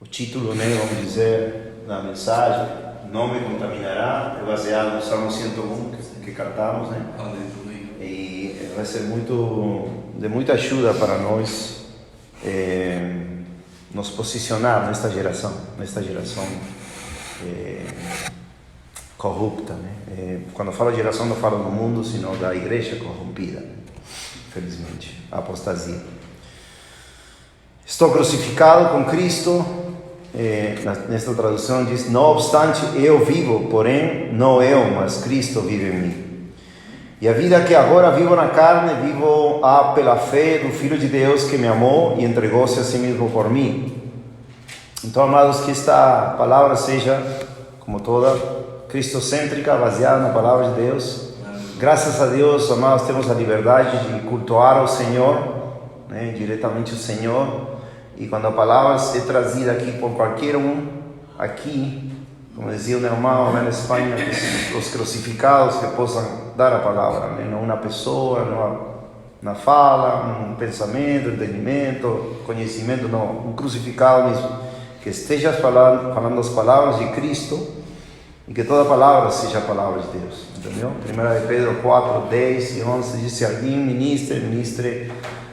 O título, né, vamos dizer, da mensagem, não me contaminará, é baseado no Salmo 101 que cantamos, né? Aleluia. E vai ser de muita ajuda para nós nos posicionar nesta geração corrupta, né? Quando falo geração, não falo do mundo, senão da igreja corrompida, né? Infelizmente, a apostasia. Estou crucificado com Cristo. Nesta tradução diz: não obstante eu vivo, porém não eu, mas Cristo vive em mim. E a vida que agora vivo na carne, vivo pela fé do Filho de Deus que me amou e entregou-se a si mesmo por mim. Então, amados, que esta palavra seja, como toda, cristocêntrica, baseada na palavra de Deus. Graças a Deus, amados, temos a liberdade de cultuar ao Senhor, né, diretamente o Senhor. E quando a palavra é trazida aqui por qualquer aqui, como dizia o meu irmão lá na Espanha, os crucificados que possam dar a palavra, né? Não uma pessoa, na fala, um pensamento, entendimento, conhecimento, não, um crucificado mesmo, que esteja falando as palavras de Cristo e que toda palavra seja a palavra de Deus, entendeu? 1 Pedro 4, 10 e 11 diz: se alguém ministre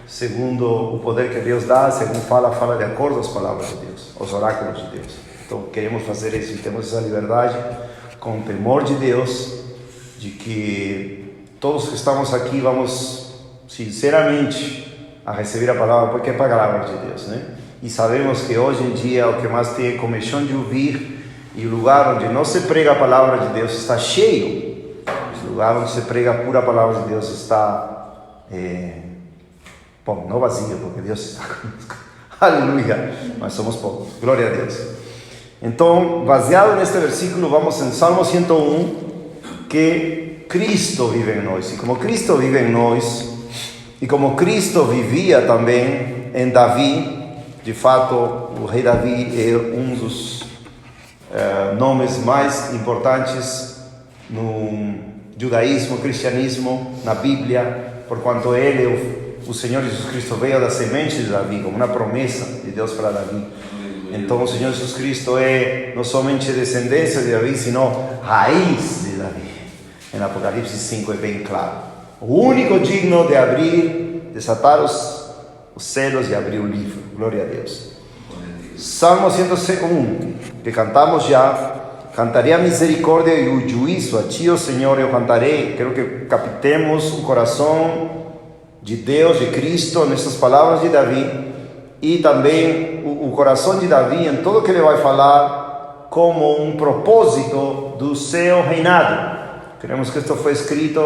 segundo o poder que Deus dá, segundo fala de acordo às palavras de Deus, aos oráculos de Deus. Então queremos fazer isso e temos essa liberdade com o temor de Deus, de que todos que estamos aqui vamos sinceramente a receber a palavra, porque é a palavra de Deus, né? E sabemos que hoje em dia o que mais tem é comichão de ouvir, e o lugar onde não se prega a palavra de Deus está cheio. O lugar onde se prega a pura palavra de Deus está não vazio, porque Deus está conosco. Aleluia! Mas somos poucos. Glória a Deus. Então, baseado neste versículo, vamos em Salmo 101, que Cristo vive em nós. E como Cristo vive em nós, e como Cristo vivia também em Davi, de fato, o rei Davi é um dos nomes mais importantes no judaísmo, cristianismo, na Bíblia, porquanto ele, o Senhor Jesus Cristo, veio da semente de Davi, como uma promessa de Deus para Davi. Então o Senhor Jesus Cristo é não somente descendência de Davi, sino raiz de Davi. Em Apocalipse 5 é bem claro. O único digno de abrir, desatar os selos e abrir o livro. Glória a Deus. Salmo 101, que cantamos já. Cantarei a misericórdia e o juízo, a ti, ó Senhor, eu cantarei. Quero que captemos o coração de Deus, de Cristo, nessas palavras de Davi, e também o coração de Davi em tudo que ele vai falar como um propósito do seu reinado. Queremos que isto foi escrito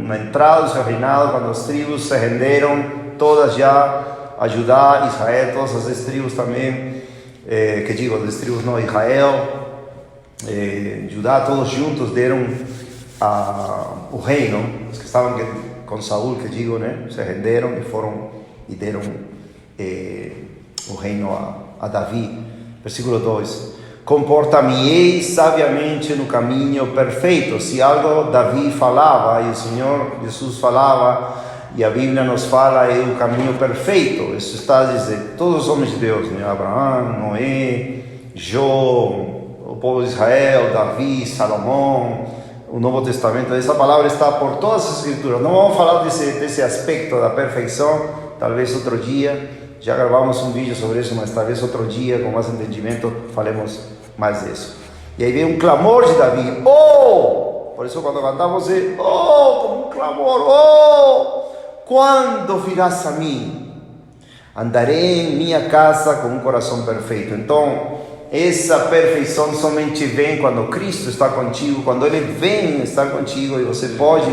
na entrada do seu reinado, quando as tribos se renderam, todas já a Judá, Israel, todas as tribos também, as tribos não, Israel, Judá, todos juntos deram o reino, os que estavam com Saul, né, se renderam e deram o reino a Davi. Versículo 2: comporta-me-ei sabiamente no caminho perfeito. Se algo Davi falava e o Senhor Jesus falava, e a Bíblia nos fala, é o caminho perfeito. Isso está a dizer todos os homens de Deus, né? Abraão, Noé, Jó, o povo de Israel, Davi, Salomão, o Novo Testamento. Essa palavra está por todas as escrituras. Não vamos falar desse aspecto da perfeição, talvez outro dia. Já gravamos um vídeo sobre isso, mas talvez outro dia, com mais entendimento, falemos mais disso. E aí vem um clamor de Davi. Oh! Por isso quando cantamos é como um clamor. Quando virás a mim? Andarei em minha casa com um coração perfeito. Então, essa perfeição somente vem quando Cristo está contigo, quando Ele vem estar contigo, e você pode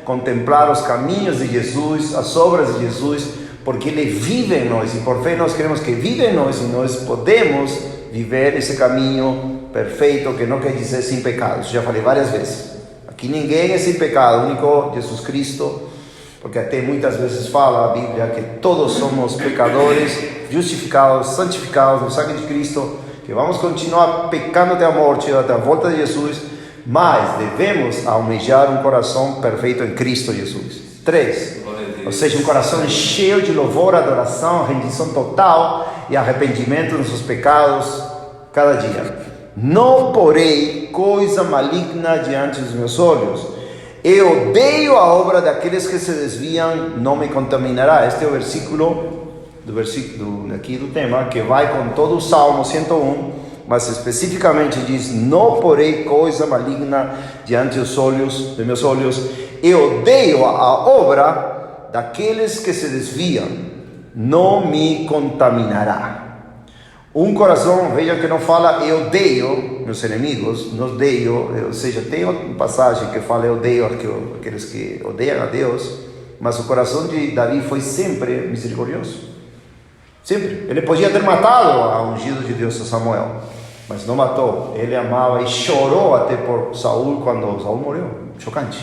contemplar os caminhos de Jesus, as obras de Jesus, porque Ele vive em nós, e por fé nós queremos que vive em nós, e nós podemos viver esse caminho perfeito, que não quer dizer sem pecado. Isso já falei várias vezes. Aqui ninguém é sem pecado, o único Jesus Cristo, porque até muitas vezes fala a Bíblia que todos somos pecadores, justificados, santificados no sangue de Cristo, que vamos continuar pecando até a morte, até a volta de Jesus, mas devemos almejar um coração perfeito em Cristo Jesus. 3. Ou seja, um coração cheio de louvor, adoração, rendição total e arrependimento dos seus pecados cada dia. Não porei coisa maligna diante dos meus olhos. Eu odeio a obra daqueles que se desviam, não me contaminará. Este é o versículo aqui do tema, que vai com todo o Salmo 101, mas especificamente diz: não porei coisa maligna diante dos meus olhos. Eu odeio a obra daqueles que se desviam, não me contaminará. Um coração, veja que não fala eu odeio meus inimigos, não odeio, ou seja, tem uma passagem que fala eu odeio aqueles que odeiam a Deus, mas o coração de Davi foi sempre misericordioso. Sempre. Ele podia ter matado a ungido de Deus, a Samuel, mas não matou. Ele amava e chorou até por Saul quando Saul morreu. Chocante.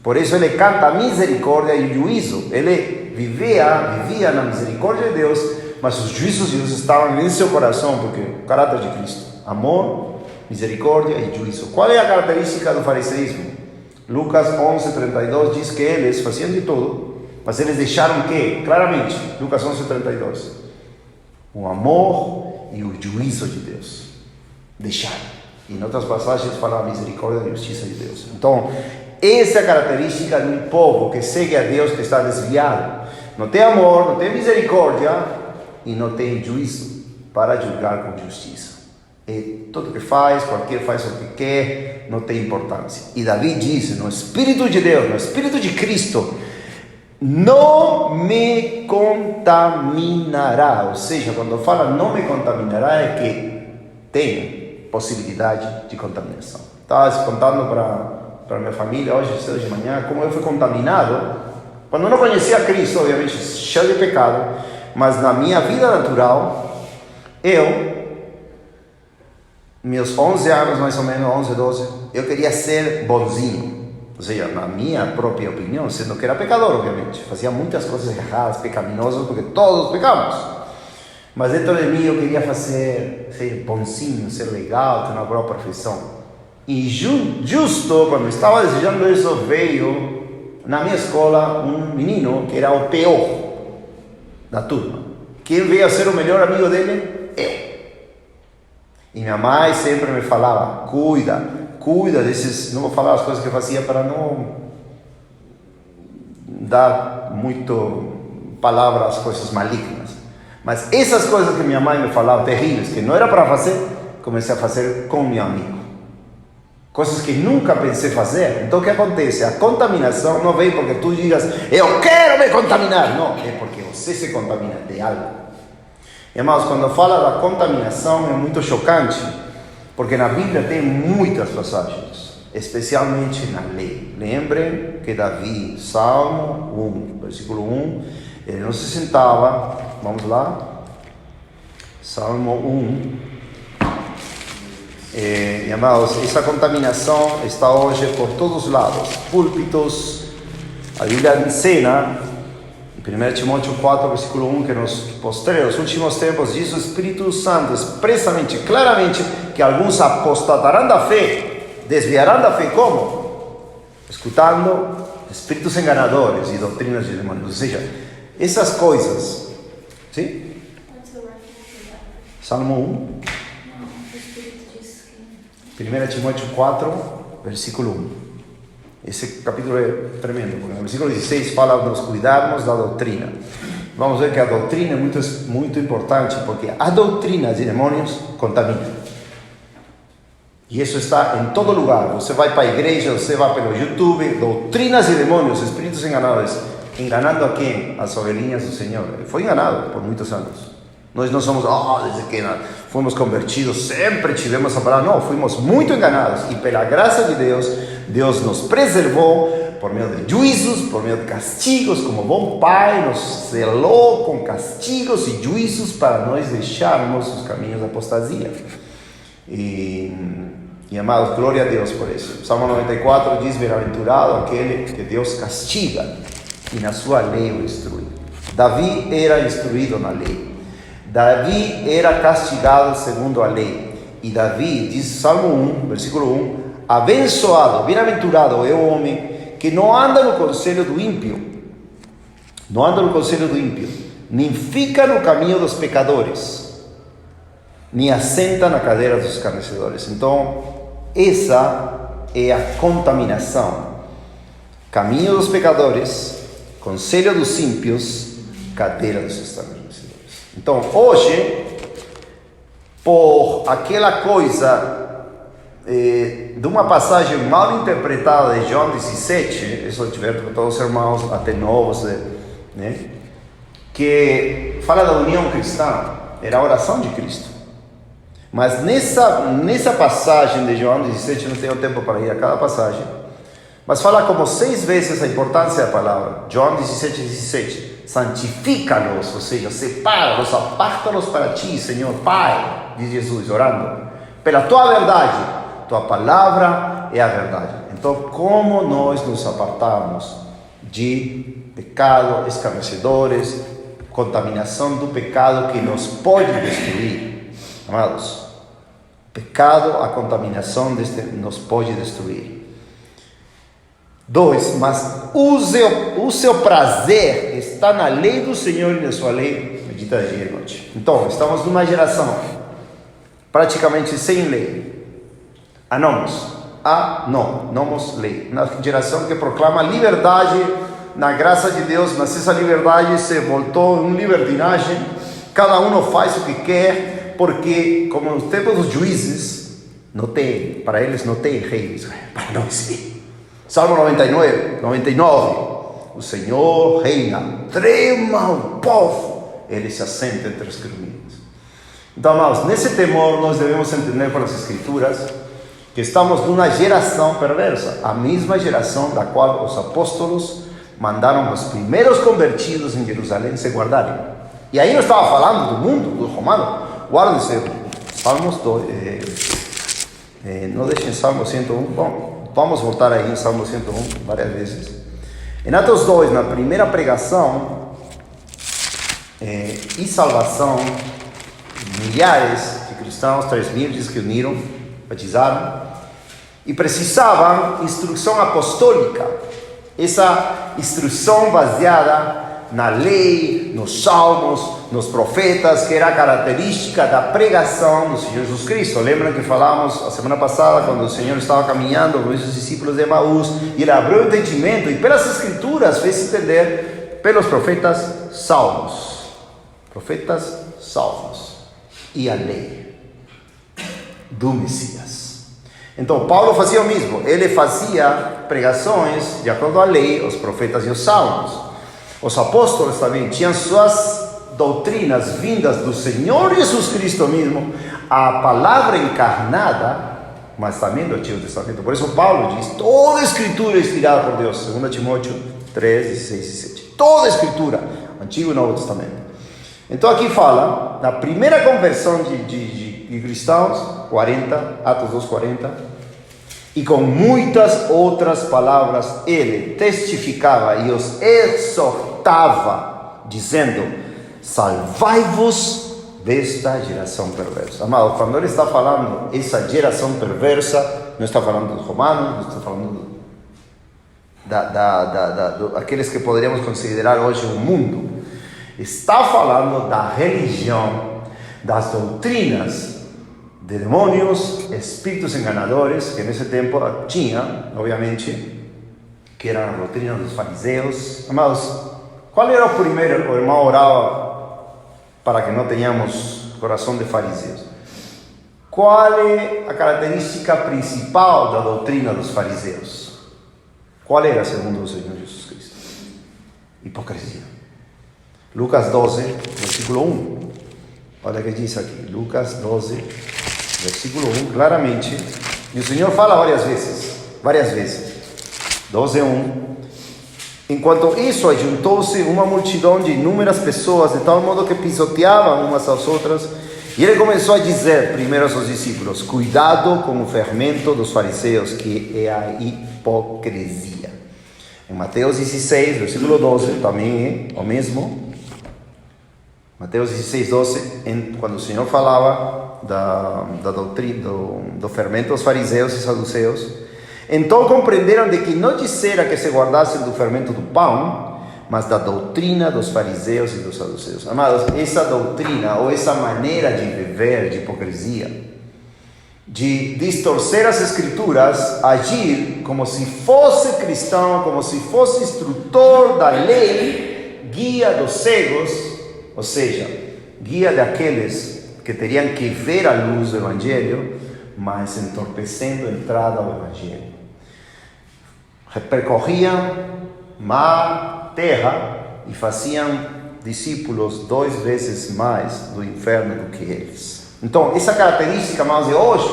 Por isso ele canta a misericórdia e o juízo. Ele vivia na misericórdia de Deus, mas os juízos de Deus estavam em seu coração, porque o caráter de Cristo: amor, misericórdia e juízo. Qual é a característica do fariseísmo? Lucas 11:32 diz que eles faziam de tudo, mas eles deixaram o quê? Claramente, Lucas 11:32, o amor e o juízo de Deus. Deixaram. E em outras passagens fala a misericórdia e a justiça de Deus. Então, essa é a característica de um povo que segue a Deus, que está desviado. Não tem amor, não tem misericórdia e não tem juízo para julgar com justiça. E tudo que faz, qualquer faz o que quer, não tem importância. E Davi diz, no Espírito de Deus, no Espírito de Cristo, não me contaminará. Ou seja, quando fala não me contaminará, é que tem possibilidade de contaminação. Estava contando para minha família hoje, cedo de manhã, como eu fui contaminado quando eu não conhecia Cristo, obviamente cheio de pecado, mas na minha vida natural, meus 11 anos mais ou menos, 11, 12, eu queria ser bonzinho. Ou seja, na minha própria opinião, sendo que era pecador, obviamente. Fazia muitas coisas erradas, pecaminosas, porque todos pecamos. Mas dentro de mim eu queria ser bonzinho, ser legal, ter uma boa profissão. E justo quando estava desejando isso, veio na minha escola um menino que era o pior da turma. Quem veio a ser o melhor amigo dele? Eu. E minha mãe sempre me falava: cuida desses, não vou falar as coisas que eu fazia para não dar muito palavras, coisas malignas, mas essas coisas que minha mãe me falava, terríveis, que não era para fazer, comecei a fazer com meu amigo, coisas que nunca pensei fazer. Então o que acontece? A contaminação não vem porque tu digas eu quero me contaminar, não, é porque você se contamina de algo. Irmãos, quando fala da contaminação é muito chocante, porque na Bíblia tem muitas passagens, especialmente na lei. Lembrem que Davi, Salmo 1, versículo 1, ele não se sentava, vamos lá, Salmo 1, irmãos, essa contaminação está hoje por todos os lados, púlpitos. A Bíblia ensina, 1 Timóteo 4, versículo 1, que nos posteriores últimos tempos diz o Espírito Santo expressamente, claramente, que alguns apostatarão da fé, desviarão da fé, como? Escutando espíritos enganadores e doutrinas de demônios. Ou seja, essas coisas, sim? Salmo 1. Não, o Espírito diz que... 1 Timóteo 4, versículo 1. Esse capítulo é tremendo, porque no versículo 16 fala de nos cuidarmos da doutrina. Vamos ver que a doutrina é muito importante, porque a doutrina de demônios contamina. E isso está em todo lugar. Você vai para a igreja, você vai pelo YouTube, doutrinas de demônios, espíritos enganadores. Enganando a quem? As ovelhinhas do Senhor. Ele foi enganado por muitos anos. Nós não somos, desde que fomos convertidos, sempre tivemos a palavra. Não, fomos muito enganados. E pela graça de Deus, Deus nos preservou por meio de juízos, por meio de castigos. Como bom Pai, nos selou com castigos e juízos para nós deixarmos os caminhos da apostasia. E amados, glória a Deus por isso. Salmo 94 diz: bem-aventurado aquele que Deus castiga e na sua lei o instrui. Davi era instruído na lei. Davi era castigado segundo a lei. E Davi, diz Salmo 1, versículo 1, abençoado, bem-aventurado é o homem que não anda no conselho do ímpio. Não anda no conselho do ímpio, nem fica no caminho dos pecadores, nem assenta na cadeira dos escarnecedores. Então, essa é a contaminação. Caminho dos pecadores, conselho dos ímpios, cadeira dos escarnecedores. Então, hoje, por aquela coisa de uma passagem mal interpretada de João 17, isso eu tiver para todos os irmãos, até novos, né? Que fala da união cristã, era a oração de Cristo. Mas nessa passagem de João 17, não tenho tempo para ir a cada passagem, mas fala como 6 vezes a importância da palavra. João 17, santifica-los, ou seja, separa-los, aparta-los para ti, Senhor Pai, diz Jesus, orando, pela tua verdade. Tua palavra é a verdade. Então, como nós nos apartamos de pecado, escarnecedores, contaminação do pecado que nos pode destruir, amados? Pecado, a contaminação nos pode destruir. 2, mas o seu prazer está na lei do Senhor e na sua lei, medita dia e noite. Então, estamos numa geração praticamente sem lei. Nomos lei. Na geração que proclama liberdade na graça de Deus, mas essa liberdade se voltou em libertinagem. Cada um faz o que quer, porque como nos tempos dos juízes, para eles não tem rei, para nós sim. Salmo 99, o Senhor reina, trema o povo, ele se assenta entre os querubins. Então, amados, nesse temor nós devemos entender pelas Escrituras que estamos numa geração perversa, a mesma geração da qual os apóstolos mandaram os primeiros convertidos em Jerusalém se guardarem. E aí não estava falando do mundo, do romano. Guardem-se, Salmos 2, não deixem Salmo 101, bom, vamos voltar aí em Salmo 101 várias vezes. Em Atos 2, na primeira pregação e salvação, milhares de cristãos, 3.000 se reuniram, batizaram, e precisavam instrução apostólica, essa instrução baseada na lei, nos salmos, nos profetas, que era a característica da pregação do Senhor Jesus Cristo. Lembram que falamos a semana passada, quando o Senhor estava caminhando com os discípulos de Emaús, e ele abriu o entendimento, e pelas Escrituras fez entender pelos profetas salmos, e a lei do Messias. Então, Paulo fazia o mesmo, ele fazia pregações de acordo à lei, os profetas e os salmos. Os apóstolos também tinham suas doutrinas vindas do Senhor Jesus Cristo mesmo, a palavra encarnada, mas também do Antigo Testamento. Por isso Paulo diz, toda a Escritura é inspirada por Deus, 2 Timóteo 3, 16 e 17. Toda a Escritura, Antigo e Novo Testamento. Então aqui fala, na primeira conversão de cristãos, 40, Atos 2, 40, e com muitas outras palavras ele testificava e os exortava, dizendo, salvai-vos desta geração perversa. Amado, quando ele está falando essa geração perversa, não está falando dos romanos, não está falando daqueles que poderíamos considerar hoje o mundo. Está falando da religião, das doutrinas de demônios, espíritos enganadores, que nesse tempo tinha, obviamente, que eram a doutrina dos fariseus. Amados, qual era o primeiro? O irmão orava para que não tenhamos coração de fariseus. Qual é a característica principal da doutrina dos fariseus? Qual era, segundo o Senhor Jesus Cristo? Hipocrisia. Lucas 12, versículo 1. Olha o que diz aqui. Lucas 12, versículo 1, claramente. E o Senhor fala várias vezes. 12, 1. Enquanto isso, juntou-se uma multidão de inúmeras pessoas, de tal modo que pisoteavam umas às outras. E ele começou a dizer, primeiro aos seus discípulos, cuidado com o fermento dos fariseus, que é a hipocrisia. Em Mateus 16, versículo 12, também é o mesmo. Mateus 16, 12, quando o Senhor falava da doutrina, do fermento dos fariseus e saduceus, então compreenderam de que não dissera que se guardassem do fermento do pão, mas da doutrina dos fariseus e dos saduceus. Amados, essa doutrina ou essa maneira de viver de hipocrisia, de distorcer as escrituras, agir como se fosse cristão, como se fosse instrutor da lei, guia dos cegos, ou seja, guia daqueles que teriam que ver a luz do Evangelho, mas entorpecendo a entrada ao Evangelho. Percorriam mar, terra e faziam discípulos 2 vezes mais do inferno do que eles. Então, essa característica, amados, de hoje,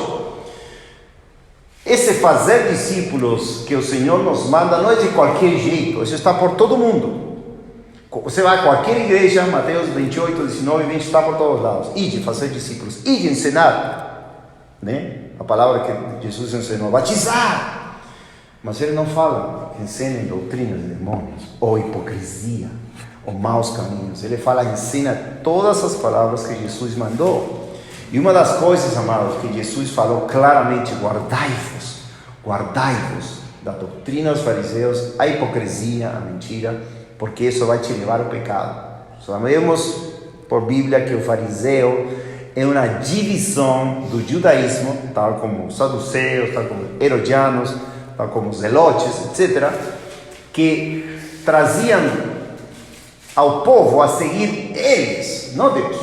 esse fazer discípulos que o Senhor nos manda não é de qualquer jeito, isso está por todo mundo. Você vai a qualquer igreja, Mateus 28, 19 e 20, está por todos os lados. Ide fazer discípulos, ide ensinar, né? A palavra que Jesus ensinou, batizar. Mas ele não fala que ensinem doutrinas de demônios, ou hipocrisia, ou maus caminhos. Ele fala, ensina todas as palavras que Jesus mandou. E uma das coisas, amados, que Jesus falou claramente, guardai-vos da doutrina dos fariseus, a hipocrisia, a mentira, porque isso vai te levar ao pecado. Sabemos por Bíblia que o fariseu é uma divisão do judaísmo, tal como os saduceus, tal como os herodianos, tal como os zelotes, etc., que traziam ao povo a seguir eles, não Deus.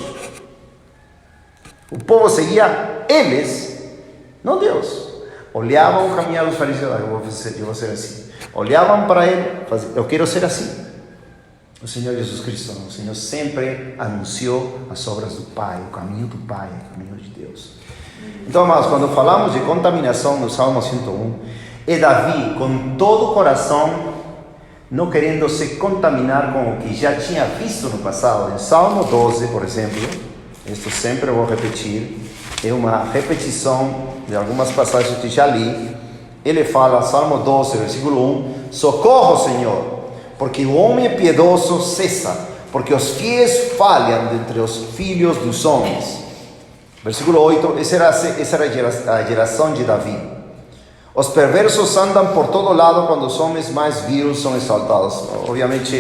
O povo seguia eles, não Deus. Olhavam o caminhar dos fariseus, eu vou ser assim. Olhavam para ele, eu quero ser assim. O Senhor Jesus Cristo, o Senhor sempre anunciou as obras do Pai, o caminho do Pai, o caminho de Deus. Então, amados, quando falamos de contaminação no Salmo 101, é Davi com todo o coração, não querendo se contaminar com o que já tinha visto no passado. Em Salmo 12, por exemplo, isto sempre vou repetir, é uma repetição de algumas passagens que já li. Ele fala, Salmo 12, versículo 1, socorro, Senhor, porque o homem piedoso cessa, porque os fiéis falham dentre os filhos dos homens. Versículo 8, essa era a geração de Davi. Os perversos andam por todo lado quando os homens mais viros são exaltados. Obviamente,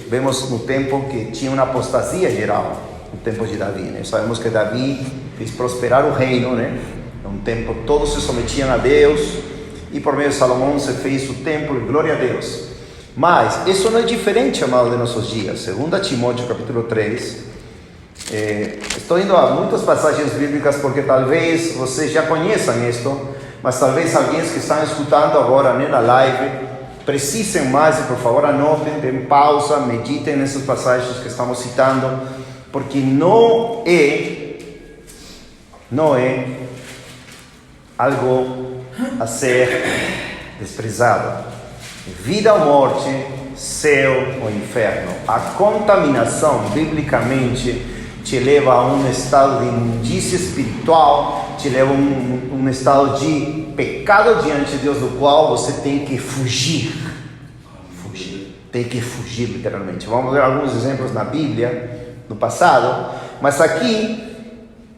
vemos no tempo que tinha uma apostasia geral, no tempo de Davi, né? Sabemos que Davi fez prosperar o reino, né? Um tempo todos se sometiam a Deus, e por meio de Salomão se fez o templo, e glória a Deus. Mas isso não é diferente, amado, de nossos dias. 2 Timóteo capítulo 3. Estou indo a muitas passagens bíblicas porque talvez vocês já conheçam isto, mas talvez alguém que estão escutando agora, né, na live, precisem mais, e por favor anotem, deem pausa, meditem nessas passagens que estamos citando, porque não é algo a ser desprezado. Vida ou morte, céu ou inferno. A contaminação, biblicamente, te leva a um estado de imundícia espiritual, te leva a um estado de pecado diante de Deus, do qual você tem que fugir. Tem que fugir, literalmente. Vamos ver alguns exemplos na Bíblia, no passado, mas aqui,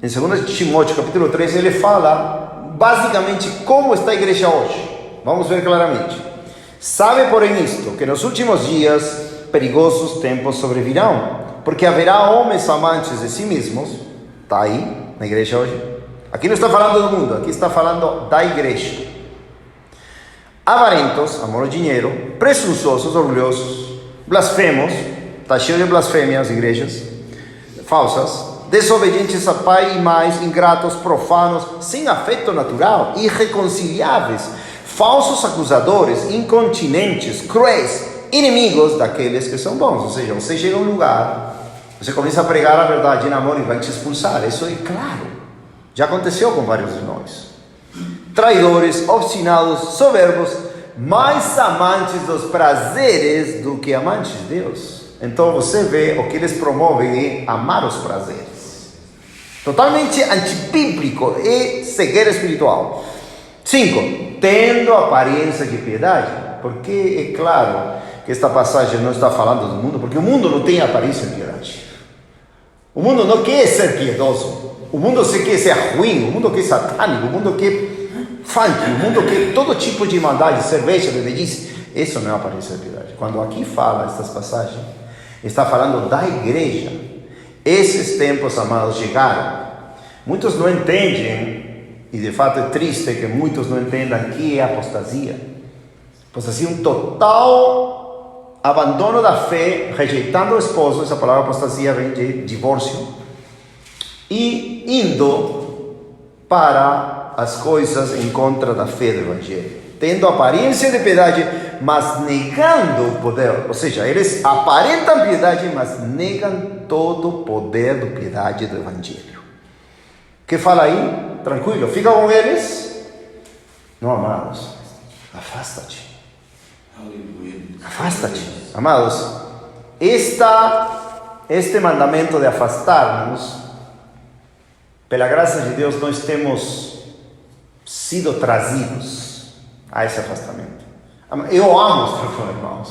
em 2 Timóteo capítulo 3, ele fala basicamente como está a igreja hoje. Vamos ver claramente. Sabe, porém, isto, que nos últimos dias perigosos tempos sobrevirão, porque haverá homens amantes de si mesmos. Está aí na igreja hoje. Aqui não está falando do mundo, aqui está falando da igreja. Avarentos, amor ao dinheiro, presunçosos, orgulhosos, blasfemos, está cheio de blasfêmias, igrejas falsas, desobedientes a pai e mães, ingratos, profanos, sem afeto natural, irreconciliáveis, falsos acusadores, incontinentes, cruéis, inimigos daqueles que são bons. Ou seja, você chega a um lugar, você começa a pregar a verdade em amor e vai te expulsar. Isso é claro. Já aconteceu com vários de nós. Traidores, obstinados, soberbos, mais amantes dos prazeres do que amantes de Deus. Então você vê o que eles promovem é amar os prazeres. Totalmente antibíblico e cegueira espiritual. 5. Tendo aparência de piedade. Porque é claro que esta passagem não está falando do mundo, porque o mundo não tem aparência de piedade. O mundo não quer ser piedoso. O mundo quer ser ruim, o mundo quer satânico, o mundo quer funk, o mundo quer todo tipo de maldade, cerveja, bebedice. Isso não é aparência de piedade. Quando aqui fala estas passagens, está falando da igreja. Esses tempos, amados, chegaram. Muitos não entendem, e de fato é triste que muitos não entendam que é apostasia. Apostasia é um total abandono da fé, rejeitando o esposo. Essa palavra apostasia vem de divórcio, e indo para as coisas em contra da fé do Evangelho, tendo aparência de piedade, mas negando o poder. Ou seja, eles aparentam piedade, mas negam todo o poder da piedade do Evangelho. Que fala aí? Tranquilo, fica com eles? Não, amados, afasta-te. Afasta-te, amados. Este mandamento de afastar-nos, pela graça de Deus, nós temos sido trazidos a esse afastamento. Eu amo estar com irmãos.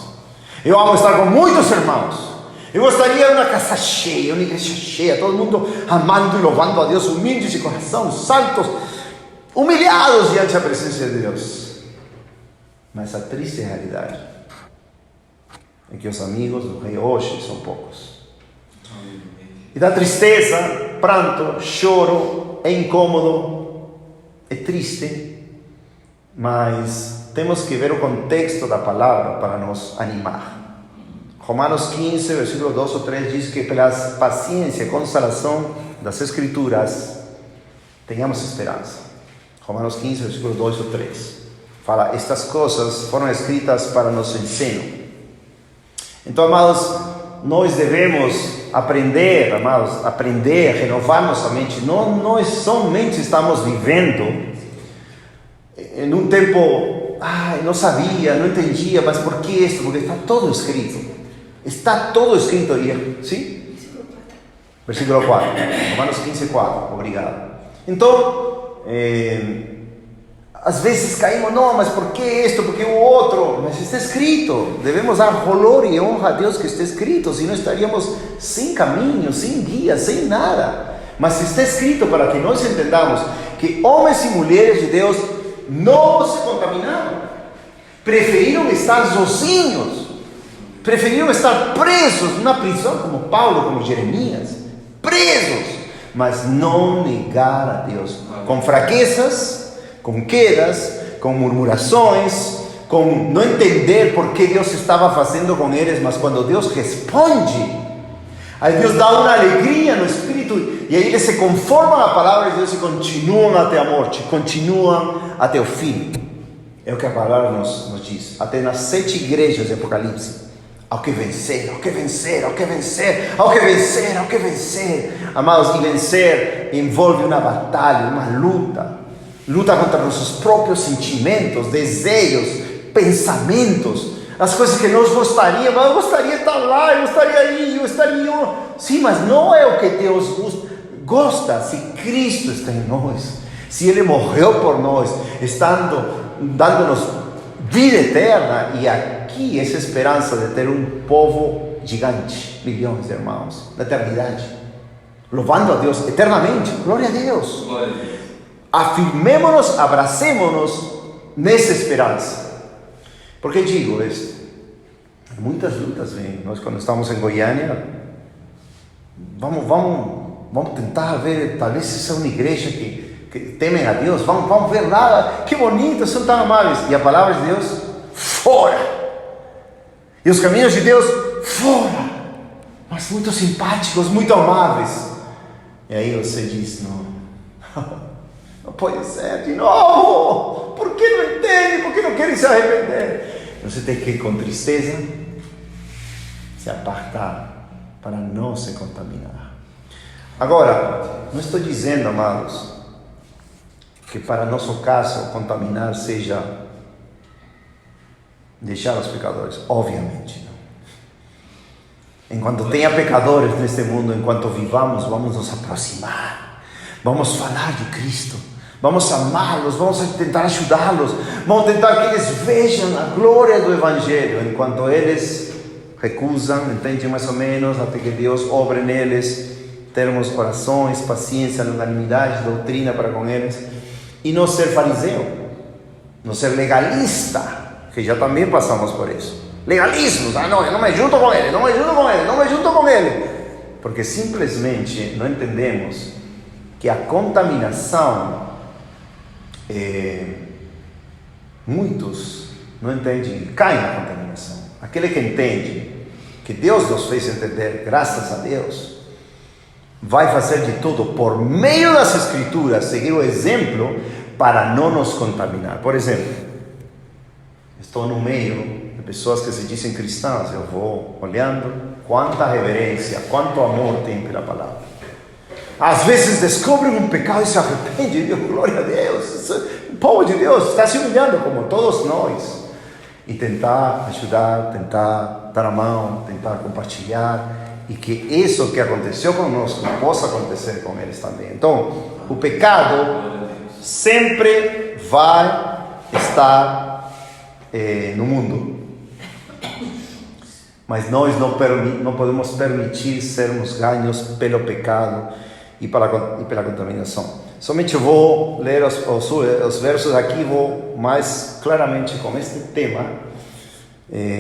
Eu amo estar com muitos irmãos. Eu gostaria de uma casa cheia, uma igreja cheia, todo mundo amando e louvando a Deus, humildes de coração, santos, humilhados diante da presença de Deus. Mas a triste realidade é que os amigos do rei hoje são poucos. E dá tristeza, pranto, choro, é incômodo, é triste, mas temos que ver o contexto da palavra para nos animar. Romanos 15, versículo 2 ou 3 diz que pela paciência e consolação das Escrituras tenhamos esperança. Romanos 15, versículo 2 ou 3 fala: estas coisas foram escritas para nosso ensino. Então, amados, nós devemos aprender, amados, renovar nossa mente. Não, nós somente estamos vivendo em um tempo, não sabia, não entendia, mas por que isso? Porque está todo escrito. Está todo escrito aí, sim? Versículo 4, Romanos 15, 4, obrigado. Então, às vezes caímos, não, mas por que isto, por que o outro? Mas está escrito, devemos dar valor e honra a Deus que está escrito, senão estaríamos sem caminho, sem guia, sem nada. Mas está escrito para que nós entendamos que homens e mulheres de Deus não se contaminaram, preferiram estar sozinhos, preferiram estar presos numa prisão como Paulo, como Jeremias, presos, mas não negar a Deus, com fraquezas, com quedas, com murmurações, com não entender por que Deus estava fazendo com eles, mas quando Deus responde, aí Deus dá uma alegria no espírito, e aí eles se conformam à palavra de Deus e continuam até a morte, continuam até o fim. É o que a palavra nos diz, até nas 7 igrejas de Apocalipse. Ao que vencer, ao que vencer, ao que vencer, ao que vencer, ao que vencer. Amados, e vencer envolve uma batalha, uma luta contra nossos próprios sentimentos, desejos, pensamentos, as coisas que nós gostaríamos. Eu gostaria de estar lá, eu gostaria aí, eu estaria. Sim, mas não é o que Deus gosta. Se Cristo está em nós, se Ele morreu por nós, dando-nos vida eterna, e aqui essa esperança de ter um povo gigante, milhões de irmãos, na eternidade, louvando a Deus eternamente. Glória a Deus. Afirmemos-nos, abracemos-nos nessa esperança. Por que digo isto? Muitas lutas vêm. Nós, quando estamos em Goiânia, vamos tentar ver, talvez seja uma igreja que temem a Deus. Vamos ver lá, que bonito, são tão amáveis. E a palavra de Deus, fora. E os caminhos de Deus, fora. Mas muito simpáticos, muito amáveis. E aí você diz, não pode ser de novo. Por que não entende? Por que não querem se arrepender? Você tem que ir com tristeza, se apartar para não se contaminar. Agora, não estou dizendo, amados, que para nosso caso contaminar seja deixar os pecadores. Obviamente não. Enquanto tenha pecadores neste mundo, enquanto vivamos, vamos nos aproximar, vamos falar de Cristo, vamos amá-los, vamos tentar ajudá-los, vamos tentar que eles vejam a glória do Evangelho, enquanto eles recusam, entendem mais ou menos, até que Deus obre neles, termos orações, paciência, longanimidade, doutrina para com eles, e não ser fariseu, não ser legalista, que já também passamos por isso. Legalismos, não, eu não me junto com ele, não me junto com ele, não me junto com ele. Porque simplesmente não entendemos que a contaminação, muitos não entendem e caem na contaminação. Aquele que entende, que Deus nos fez entender, graças a Deus, vai fazer de tudo por meio das Escrituras, seguir o exemplo para não nos contaminar. Por exemplo, estou no meio de pessoas que se dizem cristãs, eu vou olhando quanta reverência, quanto amor tem pela palavra. Às vezes descobrem um pecado e se arrependem, Deus, glória a Deus, o povo de Deus está se humilhando como todos nós. E tentar ajudar, tentar dar a mão, tentar compartilhar, e que isso que aconteceu conosco possa acontecer com eles também. Então, o pecado sempre vai estar no mundo, mas nós não podemos permitir sermos ganhos pelo pecado e pela contaminação. Somente eu vou ler os versos aqui, vou mais claramente com este tema,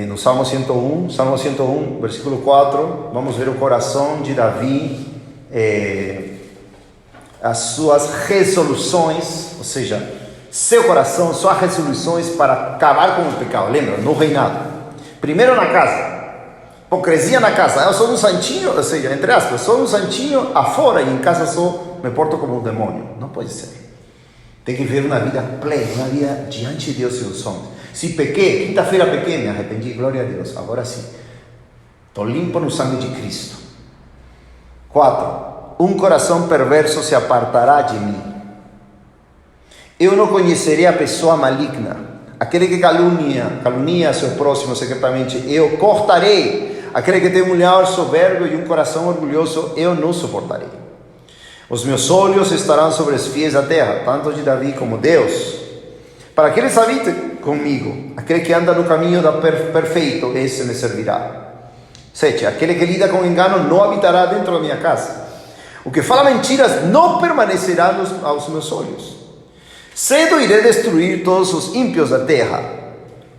no Salmo 101, versículo 4, vamos ver o coração de Davi, as suas resoluções, ou seja, seu coração, suas resoluções para acabar com o pecado. Lembra, no reinado, primeiro na casa, hipocrisia na casa, eu sou um santinho, ou seja, entre aspas, sou um santinho afora e em casa me porto como um demônio. Não pode ser. Tem que viver uma vida plena, uma vida diante de Deus e dos homens. Se pequei, quinta-feira pequei, me arrependi, glória a Deus, agora sim, estou limpo no sangue de Cristo. 4, um coração perverso se apartará de mim. Eu não conhecerei a pessoa maligna, aquele que calunia seu próximo secretamente, eu cortarei. Aquele que tem um olhar soberbo e um coração orgulhoso, eu não suportarei. Os meus olhos estarão sobre os fiéis da terra, tanto de Davi como Deus, para que eles habitem comigo. Aquele que anda no caminho da perfeito, esse me servirá. 7, aquele que lida com engano não habitará dentro da minha casa. O que fala mentiras não permanecerá aos meus olhos. Cedo irei destruir todos os ímpios da terra.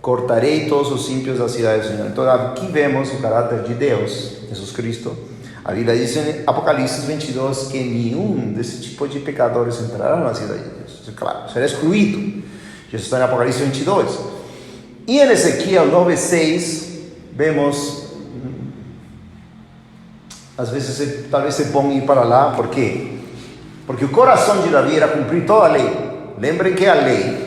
Cortarei todos os ímpios da cidade do Senhor. Então aqui vemos o caráter de Deus, Jesus Cristo. A Bíblia diz em Apocalipse 22 que nenhum desse tipo de pecadores entrará na cidade de Deus. Claro, será excluído. Isso está em Apocalipse 22. E em Ezequiel 9:6 vemos, às vezes talvez é bom ir para lá. Por quê? Porque o coração de Davi era cumprir toda a lei. Lembrem que a lei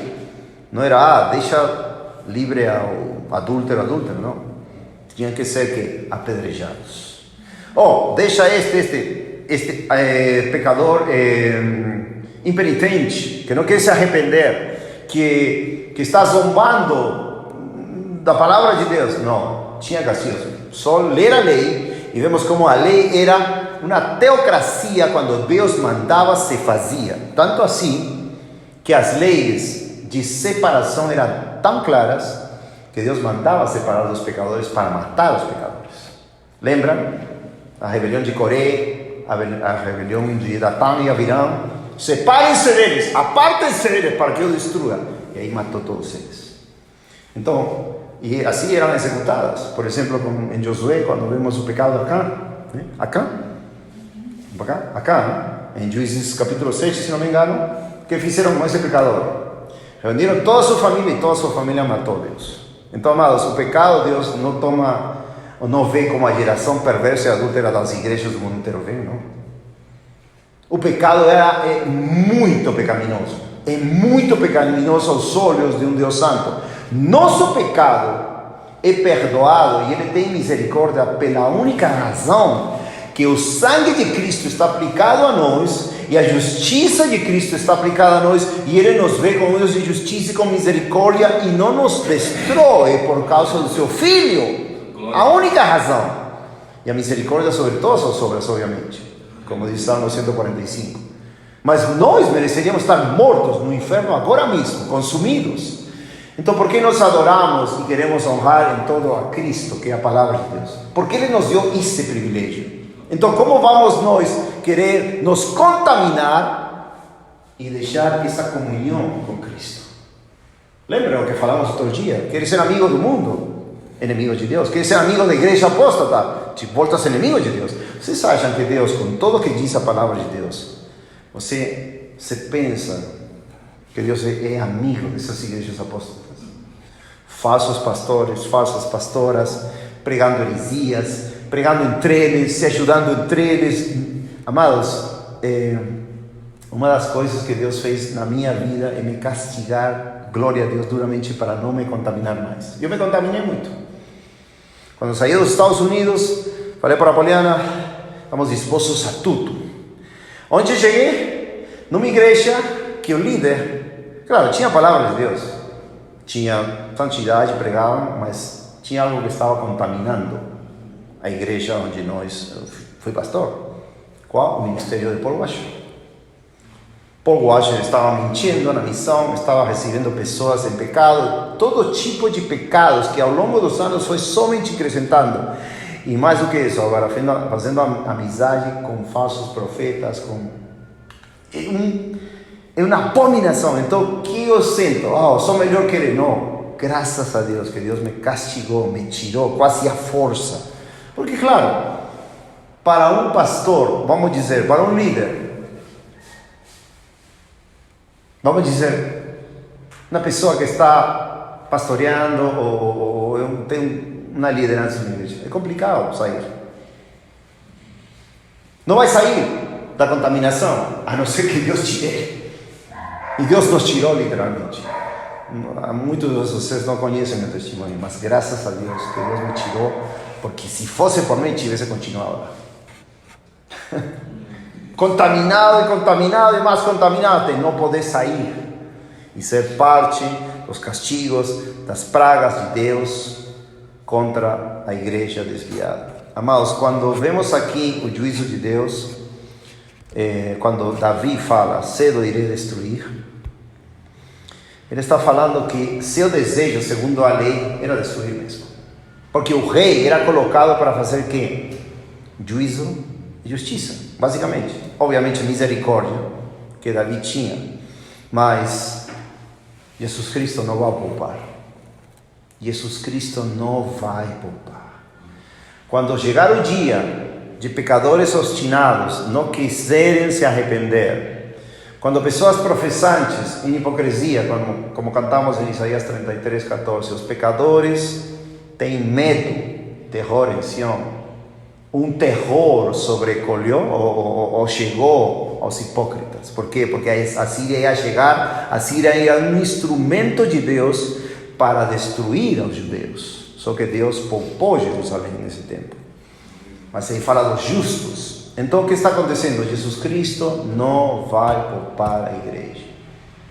não era, deixa livre ao adúltero, não. Tinha que ser que apedrejados. Deixa este pecador impenitente, que não quer se arrepender, que está zombando da palavra de Deus. Não, tinha castigo. Só ler a lei, e vemos como a lei era uma teocracia. Quando Deus mandava, se fazia. Tanto assim, que as leis de separação eram tão claras, que Deus mandava separar os pecadores para matar os pecadores. Lembram? A rebelião de Coré, a rebelião de Datã e Abiram. Separem-se deles, apartem-se deles para que eu destrua. E aí matou todos eles. Então, e assim eram executadas. Por exemplo, em Josué, quando vemos o pecado Acã, em Juízes capítulo 7, se não me engano, que fizeram com esse pecador? Reuniram toda a sua família e toda a sua família matou Deus. Então, amados, o pecado Deus não toma, ou não vê como a geração perversa e adúltera das igrejas do mundo inteiro vê, não. O pecado é muito pecaminoso. É muito pecaminoso aos olhos de um Deus santo. Nosso pecado é perdoado e Ele tem misericórdia pela única razão que o sangue de Cristo está aplicado a nós e a justiça de Cristo está aplicada a nós, e Ele nos vê com olhos de justiça e com misericórdia e não nos destrói por causa do seu Filho. Glória. A única razão. E a misericórdia sobre todas as obras, obviamente, como diz Salmo 145. Mas nós mereceríamos estar mortos no inferno agora mesmo, consumidos. Então, por que nós adoramos e queremos honrar em todo a Cristo, que é a palavra de Deus? Porque Ele nos deu esse privilégio. Então, como vamos nós querer nos contaminar e deixar essa comunhão com Cristo? Lembra o que falamos outro dia? Queres ser amigo do mundo? Inimigo de Deus. Queres ser amigo da igreja apóstata? Te voltas inimigo de Deus. Vocês acham que Deus, com tudo o que diz a palavra de Deus, você pensa que Deus é amigo dessas igrejas apóstatas? Falsos pastores, falsas pastoras, pregando heresias, pregando entre eles, se ajudando entre eles. Amados, uma das coisas que Deus fez na minha vida é me castigar, glória a Deus, duramente, para não me contaminar mais. Eu me contaminei muito. Quando saí dos Estados Unidos, falei para a Poliana, estamos dispostos a tudo. Onde eu cheguei? Numa igreja que o líder, claro, tinha a palavra de Deus, tinha santidade, pregavam, mas tinha algo que estava contaminando a igreja onde fui pastor. Qual? O ministério de Paul Washer. Paul Washer estava mentindo na missão, estava recebendo pessoas em pecado, todo tipo de pecados que ao longo dos anos foi somente acrescentando. E mais do que isso, agora fazendo amizade com falsos profetas, é uma abominação. Então, o que eu sinto? Sou melhor que ele. Não, graças a Deus, que Deus me castigou, me tirou quase à força. Porque, claro, para um pastor, vamos dizer, para um líder, vamos dizer, uma pessoa que está pastoreando ou tem uma liderança na igreja, é complicado sair. Não vai sair da contaminação, a não ser que Deus tire. E Deus nos tirou literalmente. Muitos de vocês não conhecem meu testemunho, mas graças a Deus que Deus me tirou, porque se fosse por mim, tivesse continuado lá. Contaminado e mais contaminado, de não poder sair e ser parte dos castigos, das pragas de Deus contra a igreja desviada. Amados, quando vemos aqui o juízo de Deus, quando Davi fala, cedo irei destruir, ele está falando que seu desejo, segundo a lei, era destruir mesmo. Porque o rei era colocado para fazer o quê? Juízo e justiça, basicamente. Obviamente misericórdia, que Davi tinha. Mas Jesus Cristo não vai poupar. Jesus Cristo não vai poupar. Quando chegar o dia de pecadores obstinados não quiserem se arrepender, quando pessoas professantes em hipocrisia, como cantamos em Isaías 33:14, os pecadores têm medo, terror em Sião, um terror sobrecolheu ou chegou aos hipócritas. Por quê? Porque a Síria ia chegar, a Síria era um instrumento de Deus para destruir os judeus. Só que Deus poupou Jerusalém nesse tempo. Mas aí fala dos justos. Então o que está acontecendo? Jesus Cristo não vai poupar a igreja.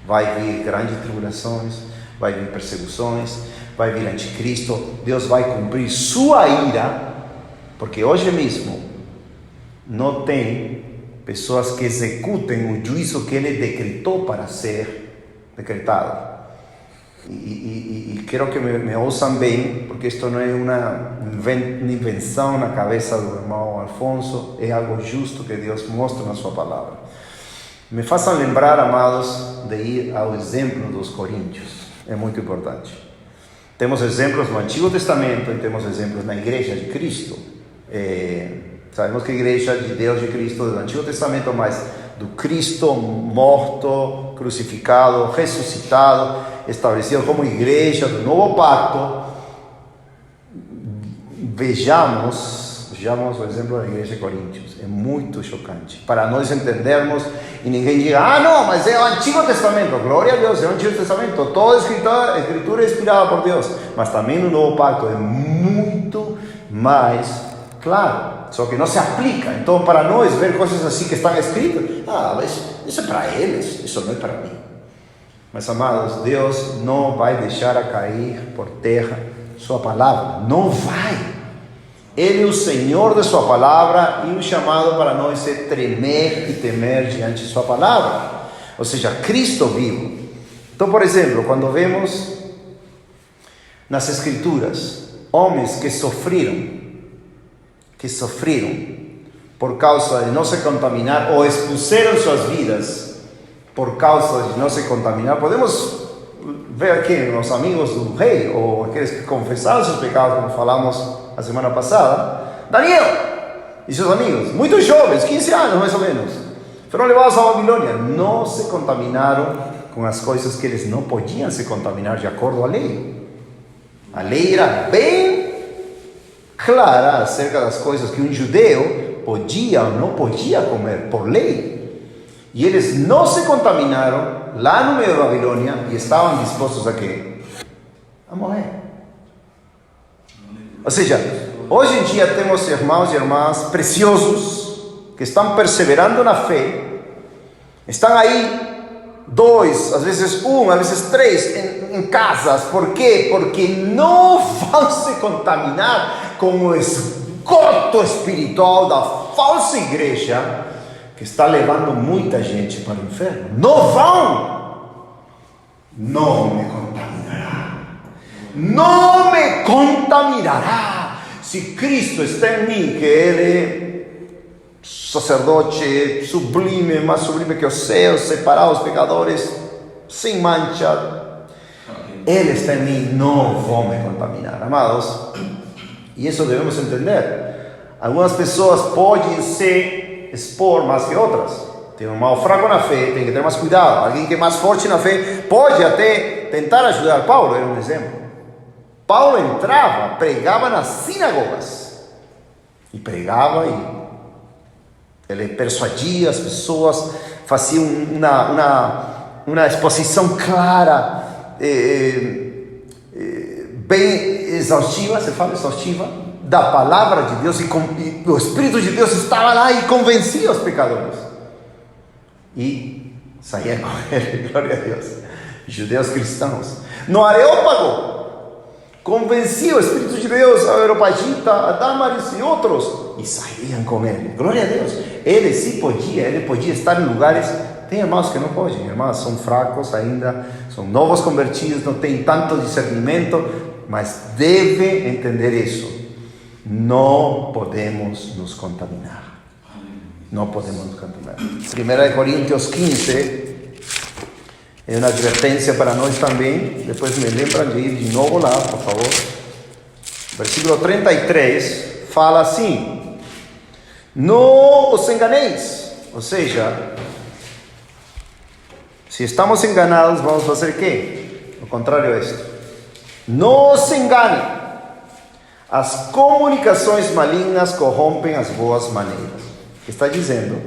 Vai vir grandes tribulações, vai vir perseguições, vai vir anticristo. Deus vai cumprir sua ira, porque hoje mesmo não tem pessoas que executem o juízo que ele decretou para ser decretado. E quero que me ouçam bem, porque isto não é uma invenção na cabeça do irmão Alfonso, é algo justo que Deus mostra na sua palavra. Me façam lembrar, amados, de ir ao exemplo dos coríntios, é muito importante. Temos exemplos no Antigo Testamento e temos exemplos na Igreja de Cristo. Sabemos que a Igreja de Deus de Cristo do Antigo Testamento, mas do Cristo morto, crucificado, ressuscitado, estabelecido como igreja do novo pacto. Vejamos o exemplo da igreja de Coríntios. É muito chocante para nós entendermos e ninguém diga, não, mas é o Antigo Testamento. Glória a Deus, é o Antigo Testamento. Toda a escritura é inspirada por Deus, mas também no novo pacto é muito mais claro, só que não se aplica. Então, para nós ver coisas assim que estão escritas, mas isso é para eles, isso não é para mim. Mas, amados, Deus não vai deixar a cair por terra sua palavra, não vai. Ele é o Senhor de sua palavra, e o chamado para nós é tremer e temer diante de sua palavra, ou seja, Cristo vivo. Então, por exemplo, quando vemos nas escrituras homens que sofreram por causa de não se contaminar, ou expuseram suas vidas por causa de não se contaminar, podemos Ve aqui os amigos do rei, ou aqueles que confessaram seus pecados, como falamos a semana passada. Daniel e seus amigos, muito jovens, 15 anos mais ou menos, foram levados à Babilônia. Não se contaminaram com as coisas que eles não podiam se contaminar de acordo à lei. A lei era bem clara acerca das coisas que um judeu podia ou não podia comer por lei. E eles não se contaminaram lá no meio da Babilônia e estavam dispostos a quê? A morrer. Ou seja, hoje em dia temos irmãos e irmãs preciosos que estão perseverando na fé, estão aí 2, às vezes 1, às vezes 3 em casas. Por quê? Porque não vão se contaminar com o esgoto espiritual da falsa igreja que está levando muita gente para o inferno. Não vão. Não me contaminará. Não me contaminará. Se Cristo está em mim, que Ele sacerdote sublime, mais sublime que os céus, separar os pecadores sem mancha, Ele está em mim, não vou me contaminar. Amados, e isso devemos entender. Algumas pessoas podem se expor mais que outras. Tem um irmão fraco na fé, tem que ter mais cuidado. Alguém que é mais forte na fé pode até tentar ajudar. Paulo era um exemplo. Paulo entrava, pregava nas sinagogas e pregava, e ele persuadia as pessoas, fazia uma exposição clara, bem exaustiva, se fala exaustiva, da palavra de Deus, e o Espírito de Deus estava lá e convencia os pecadores. E saía com ele, glória a Deus. Judeus cristãos. No Areópago, convencia o Espírito de Deus, a Areopagita, a Damaris e outros, e saíam com ele, glória a Deus. Ele sim podia, ele podia estar em lugares. Tem irmãos que não podem, irmãos são fracos ainda, são novos convertidos, não têm tanto discernimento, mas deve entender isso. Não podemos nos contaminar. Não podemos nos contaminar. 1 Coríntios 15 é uma advertência para nós também. Depois me lembram de ir de novo lá, por favor. Versículo 33 fala assim: não os enganeis. Ou seja, se estamos enganados, vamos fazer o quê? O contrário é isto. Não se engane. As comunicações malignas corrompem as boas maneiras. Está dizendo,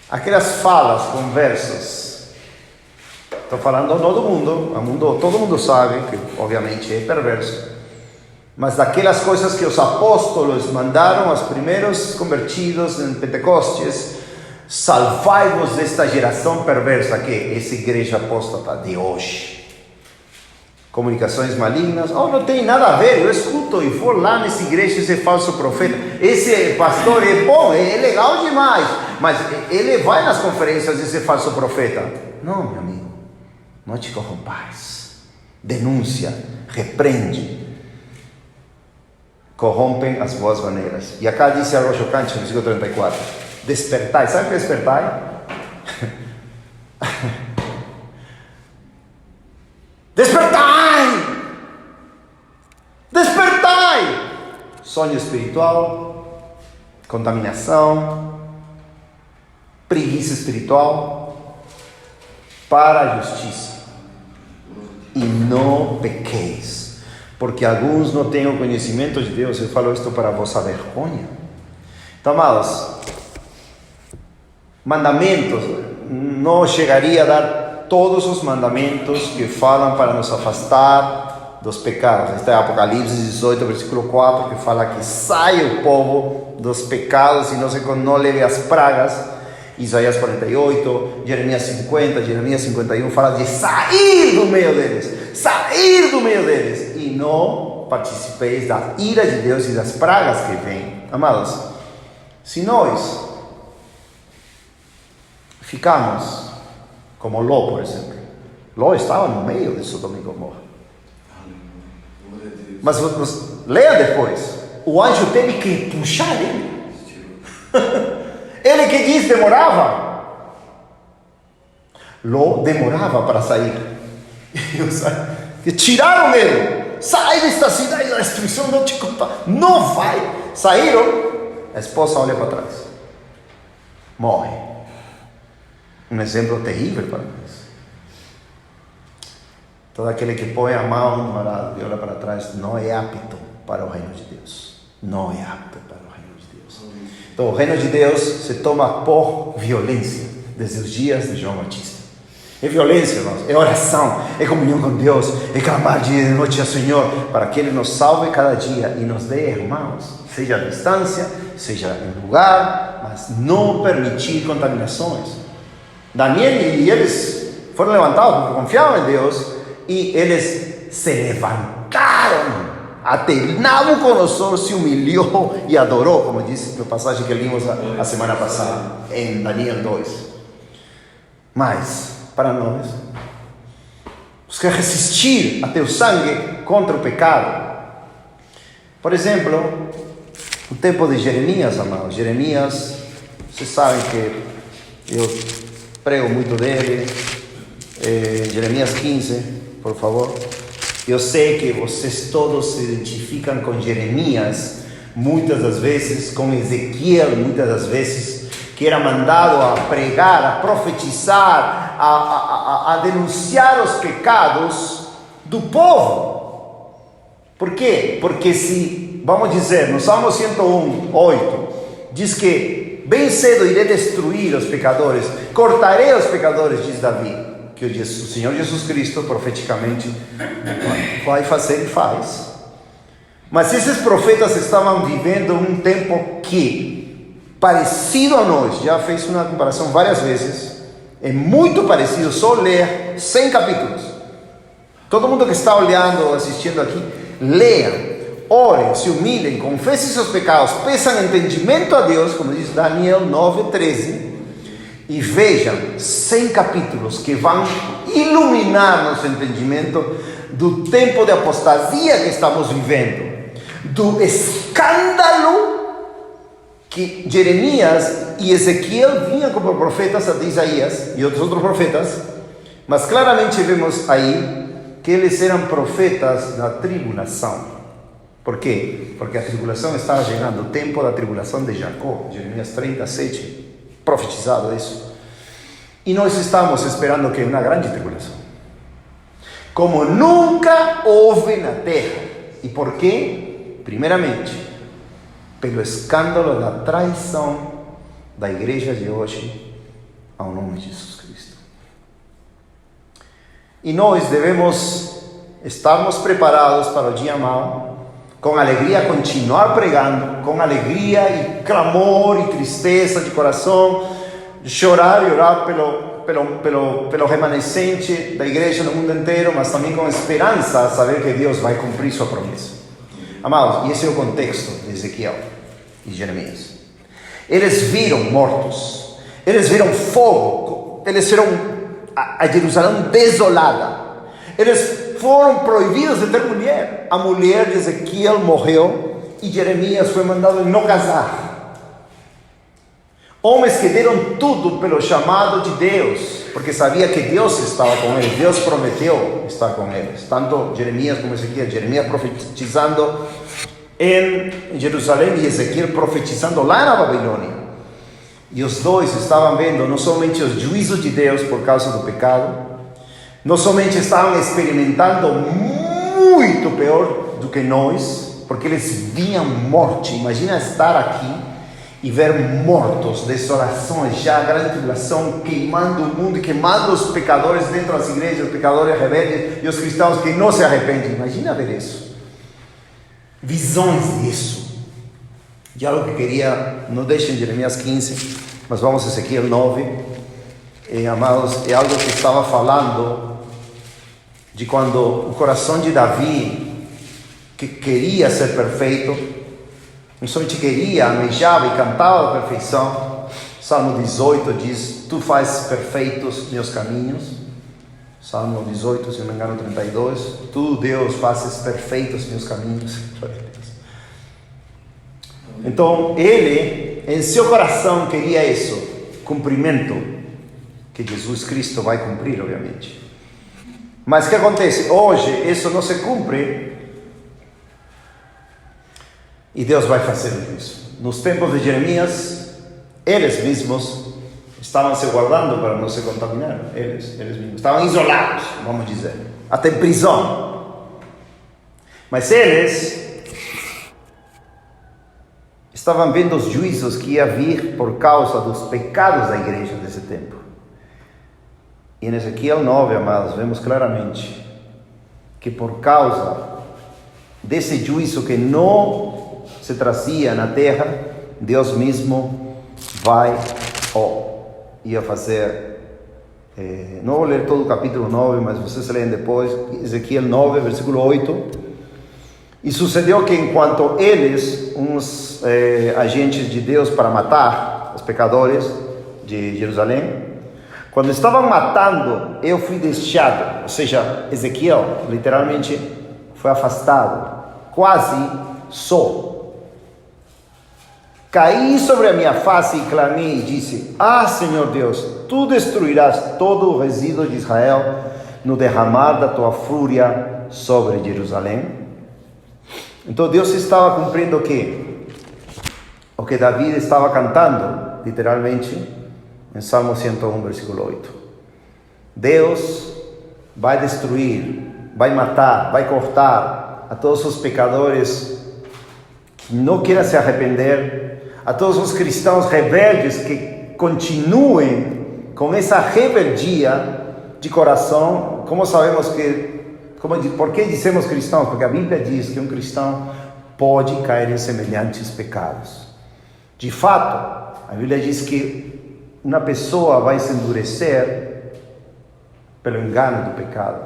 aquelas falas, conversas, estou falando não do mundo, todo mundo sabe que obviamente é perverso, mas daquelas coisas que os apóstolos mandaram aos primeiros convertidos em Pentecostes: salvai-vos desta geração perversa, que é essa igreja apóstata de hoje. Comunicações malignas, não tem nada a ver, eu escuto e vou lá nessa igreja, esse falso profeta, esse pastor é bom, é legal demais, mas ele vai nas conferências desse falso profeta. Não, meu amigo, não te corrompais. Denúncia, repreende, corrompem as boas maneiras. E acá diz algo chocante no versículo 34: despertai. Sabe o que é despertai? Despertai! Despertai! Sonho espiritual, contaminação, preguiça espiritual, para a justiça. E não pequeis, porque alguns não têm o conhecimento de Deus. Eu falo isto para a vossa vergonha. Então, amados, mandamentos, não chegaria a dar todos os mandamentos que falam para nos afastar dos pecados. Este é Apocalipse 18, versículo 4, que fala que sai o povo dos pecados e não leve as pragas. Isaías 48, Jeremias 50, Jeremias 51 fala de sair do meio deles, e não participeis da ira de Deus e das pragas que vêm. Amados, se nós ficamos como Ló, por exemplo. Ló estava no meio de Sodoma e Gomorra. Mas leia depois. O anjo teve que puxar ele. Ele que diz demorava. Ló demorava para sair. que tiraram ele. Sai desta cidade da destruição, não te conta. Não vai. Saíram, a esposa olha para trás. Morre. Um exemplo terrível para nós. Todo aquele que põe a mão no arado e olha para trás não é apto para o reino de Deus. Não é apto para o reino de Deus. Então, o reino de Deus se toma por violência, desde os dias de João Batista. É violência, irmãos, é oração, é comunhão com Deus, é clamar dia e noite ao Senhor, para que Ele nos salve cada dia e nos dê irmãos, seja à distância, seja em lugar, mas não permitir contaminações. Daniel e eles foram levantados porque confiavam em Deus, e eles se levantaram. Até Nabucodonosor se humilhou e adorou, como disse na passagem que lemos a semana passada, em Daniel 2. Mas, para nós, os que resistir até o sangue contra o pecado. Por exemplo, o tempo de Jeremias, amados. Jeremias, vocês sabem que eu prego muito dele. Jeremias 15, por favor. Eu sei que vocês todos se identificam com Jeremias, muitas das vezes com Ezequiel, muitas das vezes, que era mandado a pregar, a profetizar, a denunciar os pecados do povo. Por quê? Porque se, vamos dizer, no Salmo 101, 8, diz que bem cedo irei destruir os pecadores, cortarei os pecadores, diz Davi. Que o Senhor Jesus Cristo profeticamente vai fazer e faz. Mas esses profetas estavam vivendo um tempo que, parecido a nós, já fez uma comparação várias vezes, é muito parecido, só ler 100 capítulos. Todo mundo que está olhando, assistindo aqui, leia, orem, se humilhem, confessem seus pecados, peçam entendimento a Deus, como diz Daniel 9:13, e vejam 100 capítulos que vão iluminar nosso entendimento do tempo de apostasia que estamos vivendo, do escândalo que Jeremias e Ezequiel vinham como profetas até Isaías e outros profetas, mas claramente vemos aí que eles eram profetas da tribulação. Por quê? Porque a tribulação estava chegando, o tempo da tribulação de Jacó, Jeremias 37, profetizado isso. E nós estamos esperando que uma grande tribulação, como nunca houve na terra. E por quê? Primeiramente, pelo escândalo da traição da igreja de hoje ao nome de Jesus Cristo. E nós devemos estarmos preparados para o dia mau, com alegria continuar pregando, com alegria e clamor e tristeza de coração, chorar e orar pelo remanescente da igreja no mundo inteiro, mas também com esperança a saber que Deus vai cumprir sua promessa. Amados, e esse é o contexto de Ezequiel e Jeremias. Eles viram mortos, eles viram fogo, eles viram a Jerusalém desolada, eles foram proibidos de ter mulher. A mulher de Ezequiel morreu e Jeremias foi mandado não casar. Homens que deram tudo pelo chamado de Deus, porque sabia que Deus estava com eles, Deus prometeu estar com eles. Tanto Jeremias como Ezequiel, Jeremias profetizando em Jerusalém e Ezequiel profetizando lá na Babilônia. E os dois estavam vendo não somente os juízos de Deus por causa do pecado, não somente estavam experimentando muito pior do que nós, porque eles viam morte. Imagina estar aqui e ver mortos, desolações, já a grande tribulação, queimando o mundo, queimando os pecadores dentro das igrejas, os pecadores rebeldes e os cristãos que não se arrependem. Imagina ver isso, visões disso. E algo que queria, não deixem Jeremias 15, mas vamos a Ezequiel 9, amados, é algo que estava falando de quando o coração de Davi, que queria ser perfeito, não somente queria, almejava e cantava a perfeição. Salmo 18 diz: tu fazes perfeitos meus caminhos. Salmo 18, se não me engano, 32. Tu, Deus, fazes perfeitos meus caminhos. Então, ele, em seu coração, queria isso, cumprimento, que Jesus Cristo vai cumprir, obviamente. Mas o que acontece? Hoje isso não se cumpre e Deus vai fazer isso. Nos tempos de Jeremias, eles mesmos estavam se guardando para não se contaminar. Eles mesmos estavam isolados, vamos dizer, até em prisão. Mas eles estavam vendo os juízos que ia vir por causa dos pecados da igreja desse tempo. E em Ezequiel 9, amados, vemos claramente que por causa desse juízo que não se trazia na terra, Deus mesmo ia fazer, não vou ler todo o capítulo 9, mas vocês leem depois, Ezequiel 9, versículo 8, e sucedeu que enquanto eles, uns agentes de Deus para matar os pecadores de Jerusalém, quando estavam matando, eu fui deixado, ou seja, Ezequiel literalmente foi afastado, quase só. Caí sobre a minha face e clamei e disse: Senhor Deus, tu destruirás todo o resíduo de Israel no derramar da tua fúria sobre Jerusalém. Então Deus estava cumprindo o quê? O que Davi estava cantando, literalmente, em Salmo 101, versículo 8. Deus vai destruir, vai matar, vai cortar a todos os pecadores que não queiram se arrepender, a todos os cristãos rebeldes que continuem com essa rebeldia de coração. Como sabemos por que dizemos cristãos? Porque a Bíblia diz que um cristão pode cair em semelhantes pecados. De fato, a Bíblia diz que uma pessoa vai se endurecer pelo engano do pecado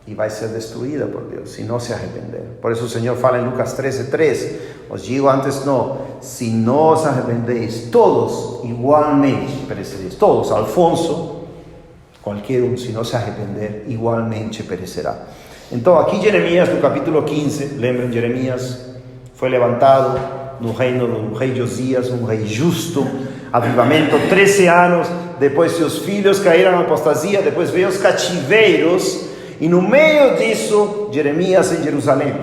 e vai ser destruída por Deus se não se arrepender. Por isso o Senhor fala em Lucas 13:3, os digo antes não, se não os arrependeis, todos igualmente perecereis. Todos, Alfonso, qualquer um, se não se arrepender, igualmente perecerá. Então aqui Jeremias, no capítulo 15, lembram, Jeremias foi levantado no reino do rei Josias, um rei justo, avivamento, 13 anos, depois seus filhos caíram na apostasia, depois veio os cativeiros, e no meio disso, Jeremias em Jerusalém,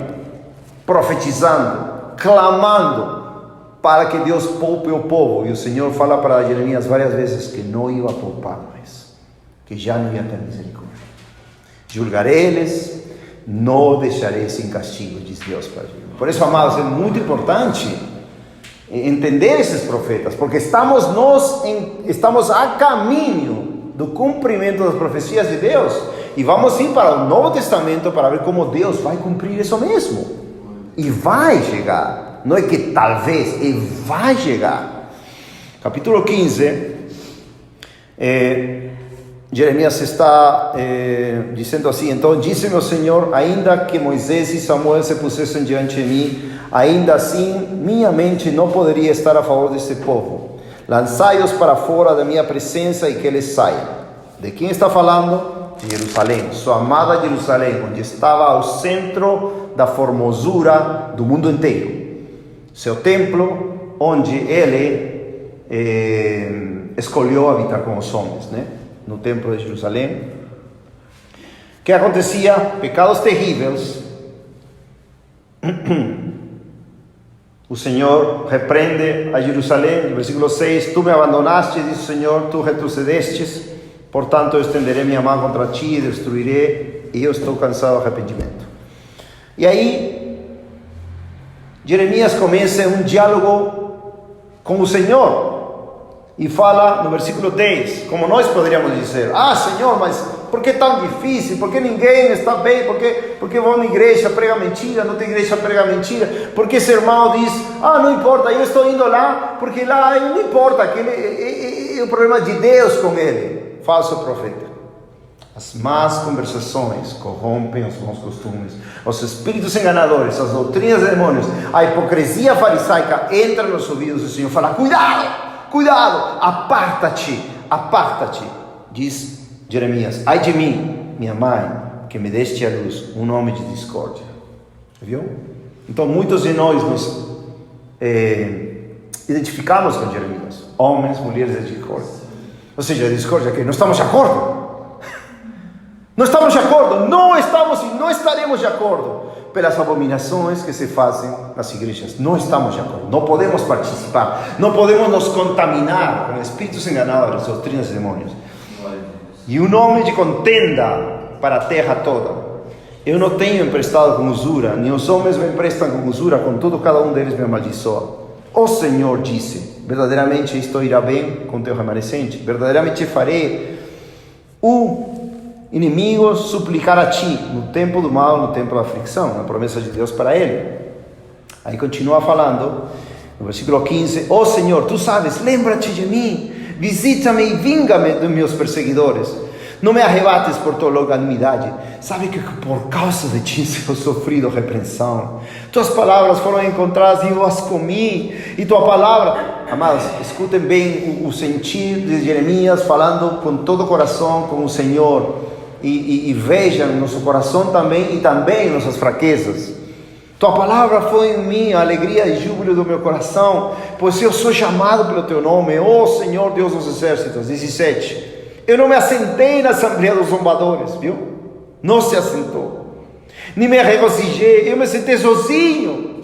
profetizando, clamando, para que Deus poupe o povo, e o Senhor fala para Jeremias várias vezes, que não ia poupar mais, que já não ia ter misericórdia, julgarei eles, não deixarei sem castigo, diz Deus para Jeremias. Por isso, amados, é muito importante entender esses profetas, porque estamos a caminho do cumprimento das profecias de Deus, e vamos ir para o Novo Testamento para ver como Deus vai cumprir isso mesmo, e vai chegar, não é que talvez, e vai chegar. Capítulo 15, Jeremias está dizendo assim: então disse-me o Senhor, ainda que Moisés e Samuel se pusessem diante de mim, ainda assim minha mente não poderia estar a favor desse povo. Lançai-os para fora da minha presença e que eles saiam. De quem está falando? De Jerusalém, sua amada Jerusalém, onde estava o centro da formosura do mundo inteiro. Seu templo, onde ele escolheu habitar com os homens, né? No templo de Jerusalém. O que acontecia? Pecados terríveis. O Senhor repreende a Jerusalém, no versículo 6, tu me abandonaste, diz o Senhor, tu retrocedestes, portanto eu estenderei minha mão contra ti e destruirei, e eu estou cansado do arrependimento. E aí, Jeremias começa um diálogo com o Senhor, e fala no versículo 10, como nós poderíamos dizer: Senhor, mas por que tão difícil? Por que ninguém está bem? Por que vão na igreja, prega mentira? Não tem igreja, prega mentira? Por que esse irmão diz: não importa, eu estou indo lá, porque lá não importa, é o problema de Deus com ele. Falso profeta. As más conversações corrompem os bons costumes, os espíritos enganadores, as doutrinas de demônios, a hipocrisia farisaica entra nos ouvidos do Senhor. Fala: cuidado, aparta-te, diz Jeremias. Ai de mim, minha mãe, que me deste à luz um homem de discórdia. Viu? Então muitos de nós nos identificamos com Jeremias, homens, mulheres de discórdia. Ou seja, a discórdia que não estamos de acordo. Não estamos de acordo, não estamos e não estaremos de acordo pelas abominações que se fazem nas igrejas. Não estamos de acordo, não podemos participar, não podemos nos contaminar com espíritos enganados, das doutrinas de demônios. E um homem de contenda para a terra toda. Eu não tenho emprestado com usura, nem os homens me emprestam com usura, contudo cada um deles me amaldiçoa. O Senhor disse: verdadeiramente isto irá bem com teu remanescente, verdadeiramente farei o inimigo suplicar a ti no tempo do mal, no tempo da aflição, na promessa de Deus para ele. Aí continua falando, no versículo 15: ó Senhor, tu sabes, lembra-te de mim, visita-me e vinga-me dos meus perseguidores. Não me arrebates por tua longanimidade. Sabe que por causa de ti eu sofrido repreensão. Tuas palavras foram encontradas e eu as comi. E tua palavra... Amados, escutem bem o sentir de Jeremias falando com todo o coração com o Senhor. E vejam nosso coração também e também nossas fraquezas. Tua palavra foi em mim a alegria e júbilo do meu coração, pois eu sou chamado pelo teu nome, ó Senhor Deus dos exércitos. 17. Eu não me assentei na assembleia dos zombadores, viu? Não se assentou. Nem me regozijei, eu me sentei sozinho,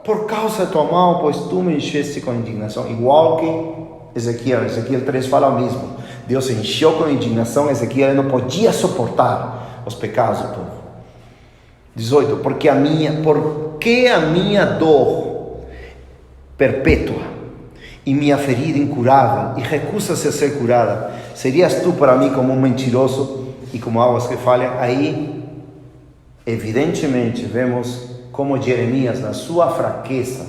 por causa da tua mão, pois tu me encheste com indignação. Igual que Ezequiel 3 fala o mesmo. Deus encheu com indignação, Ezequiel não podia suportar os pecados do povo. 18. Porque a minha dor perpétua e minha ferida incurável, e recusa-se a ser curada, serias tu para mim como um mentiroso e como águas que falham? Aí, evidentemente, vemos como Jeremias, na sua fraqueza,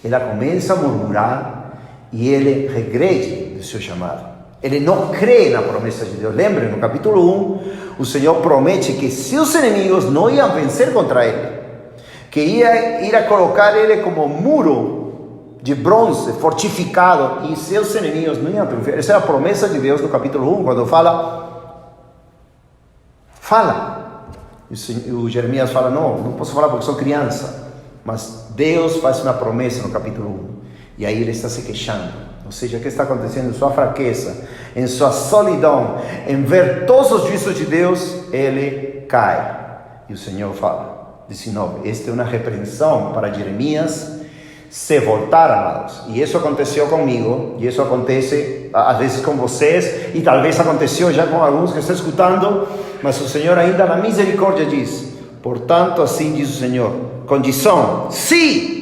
ele começa a murmurar e ele regrede do seu chamado. Ele não crê na promessa de Deus. Lembrem, no capítulo 1, o Senhor promete que seus inimigos não iam vencer contra ele, que ia ir a colocar ele como muro de bronze, fortificado, e seus inimigos não iam triunfar. Essa é a promessa de Deus no capítulo 1, quando fala. E o Jeremias fala, não posso falar porque sou criança. Mas Deus faz uma promessa no capítulo 1. E aí ele está se queixando. Ou seja, o que está acontecendo em sua fraqueza, em sua solidão, em ver todos os juízos de Deus, ele cai. E o Senhor fala, 19, esta é uma repreensão para Jeremias se voltar, amados. E isso aconteceu comigo, e isso acontece às vezes com vocês, e talvez aconteceu já com alguns que estão escutando, mas o Senhor ainda na misericórdia diz, portanto assim diz o Senhor, condição, se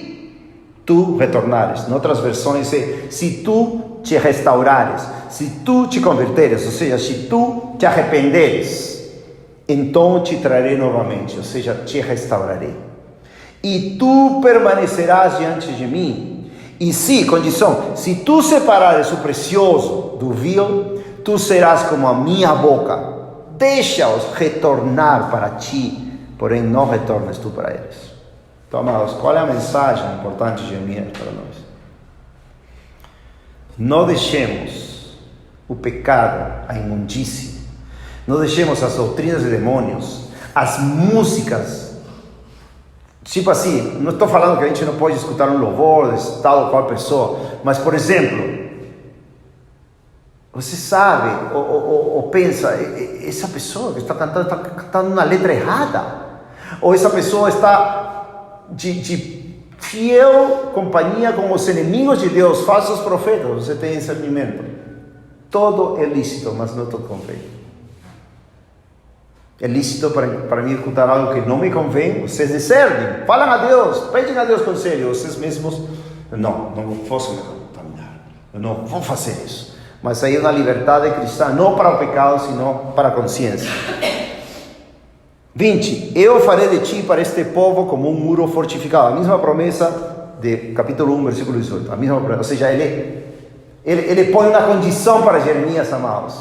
tu retornares. Em outras versões é, se tu te restaurares, se tu te converteres, ou seja, se tu te arrependeres, então te trarei novamente, ou seja, te restaurarei. E tu permanecerás diante de mim. E se, condição, se tu separares o precioso do vil, tu serás como a minha boca. Deixa-os retornar para ti, porém não retornes tu para eles. Então, amados, qual é a mensagem importante de Jeremias para nós? Não deixemos o pecado, a imundície, não deixemos as doutrinas de demônios, as músicas. Tipo assim, não estou falando que a gente não pode escutar um louvor de tal ou qual pessoa, mas, por exemplo, você sabe ou pensa, essa pessoa que está cantando uma letra errada, ou essa pessoa está de fiel companhia com os inimigos de Deus, falsos profetas. Você tem discernimento. Todo é lícito, mas não todo convém. É lícito para mim escutar algo que não me convém. Vocês discernem, falam a Deus, pedem a Deus conselho. Vocês mesmos, não posso me contaminar, eu não vou fazer isso. Mas aí é uma liberdade cristã, não para o pecado, senão para a consciência. 20. Eu farei de ti para este povo como um muro fortificado. A mesma promessa de capítulo 1, versículo 18. A mesma promessa, ou seja, ele põe uma condição para Jeremias, amados.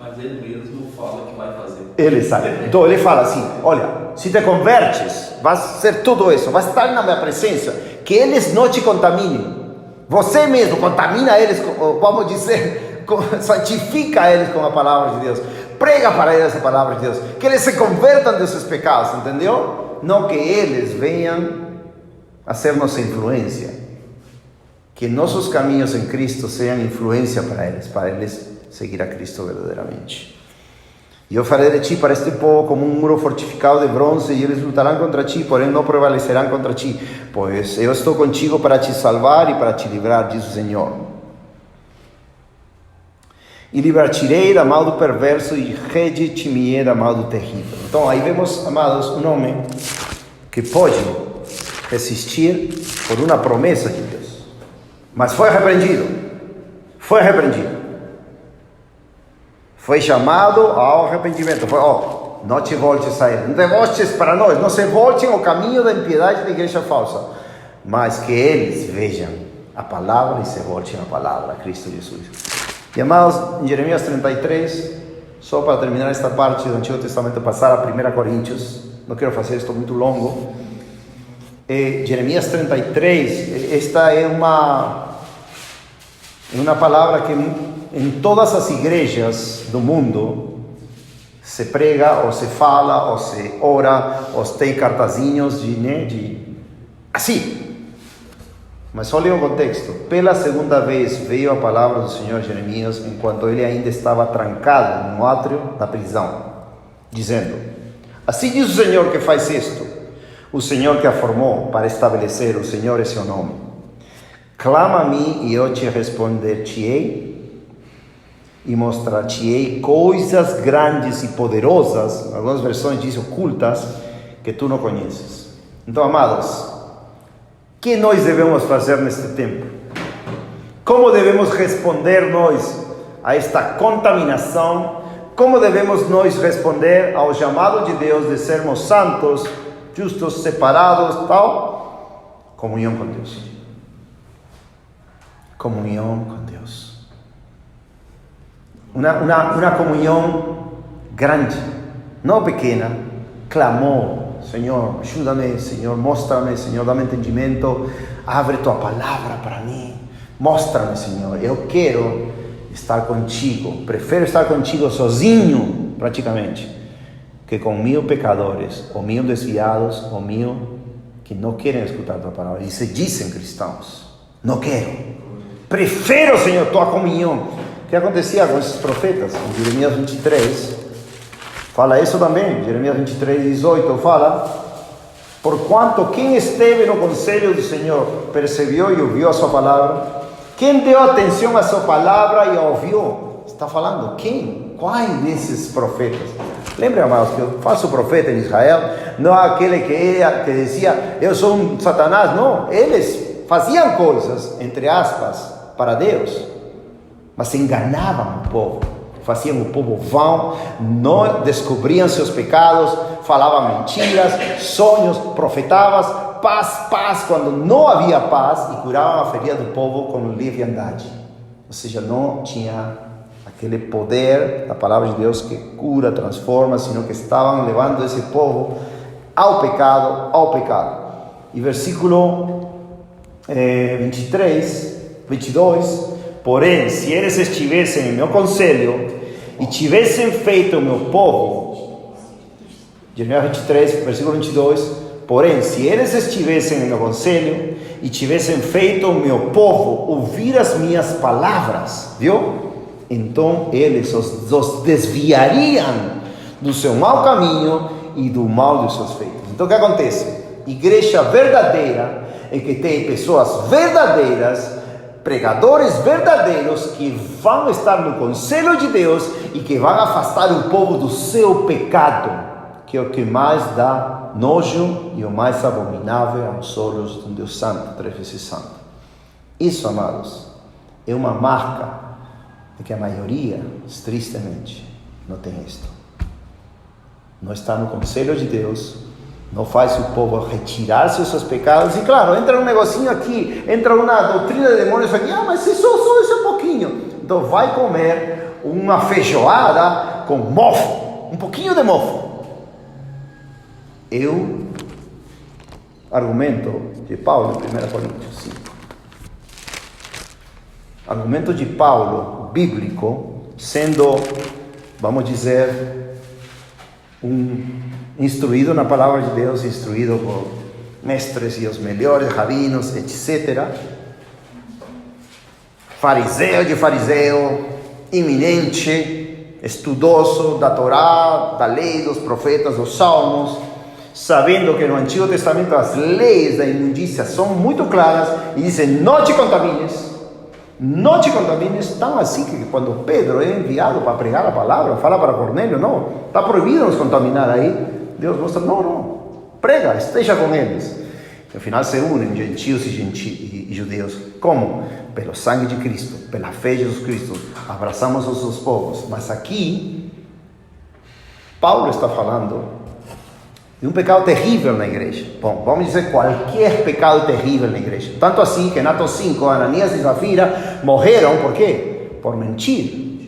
Mas ele mesmo fala que vai fazer. Ele sabe. Então ele fala assim, olha, se te convertes, vai ser tudo isso, vai estar na minha presença, que eles não te contaminem. Você mesmo contamina eles, vamos dizer, santifica eles com a palavra de Deus. Prega para eles a palavra de Deus, que eles se convertam dos seus pecados, entendeu? Não que eles venham a ser nossa influência, que nossos caminhos em Cristo sejam influência para eles seguir a Cristo verdadeiramente. Yo faré de ti para este povo como un muro fortificado de bronce, y eles lutarán contra ti, porém no prevalecerán contra ti, pues eu estou contigo para te salvar e para te livrar, diz o Senhor. E livrar-te-ei da mão do perverso e redimir-te-ei da mão do terrível. Então aí vemos, amados, um homem que pode resistir por uma promessa de Deus, mas foi repreendido, foi chamado ao arrependimento, não te voltes a ele, não te voltes para nós, não se voltem ao caminho da impiedade da igreja falsa, mas que eles vejam a palavra e se voltem à palavra, a Cristo Jesus. E amados, em Jeremias 33, só para terminar esta parte do Antigo Testamento, passar a 1 Coríntios, não quero fazer isto muito longo. Jeremias 33, esta é uma palavra que em todas as igrejas do mundo se prega, ou se fala, ou se ora, ou tem cartazinhos assim. Mas olha o contexto. Pela segunda vez veio a palavra do Senhor Jeremias, enquanto ele ainda estava trancado no átrio da prisão, dizendo: assim diz o Senhor que faz isto, o Senhor que a formou para estabelecer, o Senhor é seu nome. Clama a mim e eu te responder-te-ei e mostrar-te-ei coisas grandes e poderosas, algumas versões dizem ocultas, que tu não conheces. Então, amados, o que nós devemos fazer neste tempo? Como devemos responder nós a esta contaminação? Como devemos nós responder ao chamado de Deus de sermos santos, justos, separados, tal? Comunhão com Deus. Comunhão com Deus. Uma comunhão grande, não pequena. Clamor: Senhor, ajuda-me, Senhor, mostra-me, Senhor, dá-me entendimento, abre tua palavra para mim, mostra-me, Senhor, eu quero estar contigo, prefiro estar contigo sozinho, praticamente, que com 1000 pecadores, ou 1000 desviados, ou 1000 que não querem escutar tua palavra, e se dizem cristãos. Não quero, prefiro, Senhor, tua comunhão. O que acontecia com esses profetas? Em Jeremias 23, fala isso também. Jeremias 23, 18 fala: porquanto quem esteve no conselho do Senhor percebeu e ouviu a sua palavra, quem deu atenção à sua palavra e a ouviu. Está falando quem? Quais desses profetas? Lembra, amados, que o falso profeta em Israel não é aquele que dizia: eu sou um Satanás. Não, eles faziam coisas, entre aspas, para Deus, mas enganavam o povo, faziam o povo vão, não descobriam seus pecados, falavam mentiras, sonhos, profetavam paz, quando não havia paz, e curavam a ferida do povo com leviandade. Ou seja, não tinha aquele poder da palavra de Deus que cura, transforma, senão que estavam levando esse povo ao pecado. E versículo 22, porém, se eles estivessem em meu conselho e tivessem feito o meu povo, Jeremias 23, versículo 22, porém, se eles estivessem em meu conselho e tivessem feito o meu povo ouvir as minhas palavras, viu? Então eles os desviariam do seu mau caminho e do mal dos seus feitos. Então o que acontece? Igreja verdadeira é que tem pessoas verdadeiras, pregadores verdadeiros, que vão estar no conselho de Deus e que vão afastar o povo do seu pecado, que é o que mais dá nojo e o mais abominável aos olhos de um Deus santo, 3 vezes santo. Isso, amados, é uma marca de que a maioria, tristemente, não tem isto. Não está no conselho de Deus, não faz o povo retirar-se dos seus pecados. E claro, entra um negocinho aqui, entra uma doutrina de demônios aqui, mas isso só isso é pouquinho. Então vai comer uma feijoada com mofo, um pouquinho de mofo. Eu argumento de Paulo, 1 Coríntios 5. Argumento de Paulo, bíblico, sendo, vamos dizer, instruído na palavra de Deus, instruído por mestres e os melhores rabinos, etc. Fariseu de fariseu, iminente, estudoso da Torá, da lei, dos profetas, dos salmos, sabendo que no Antigo Testamento as leis da imundícia são muito claras e dizem: não te contamines, tão assim que quando Pedro é enviado para pregar a palavra, fala para Cornélio: não, está proibido nos contaminar aí. Deus mostra: não, prega, esteja com eles. No final se unem gentios e judeus. Como? Pelo sangue de Cristo, pela fé em Jesus Cristo, abraçamos os seus povos. Mas aqui, Paulo está falando de um pecado terrível na igreja. Bom, vamos dizer qualquer pecado terrível na igreja. Tanto assim que em Atos 5, Ananias e Safira morreram, por quê? Por mentir.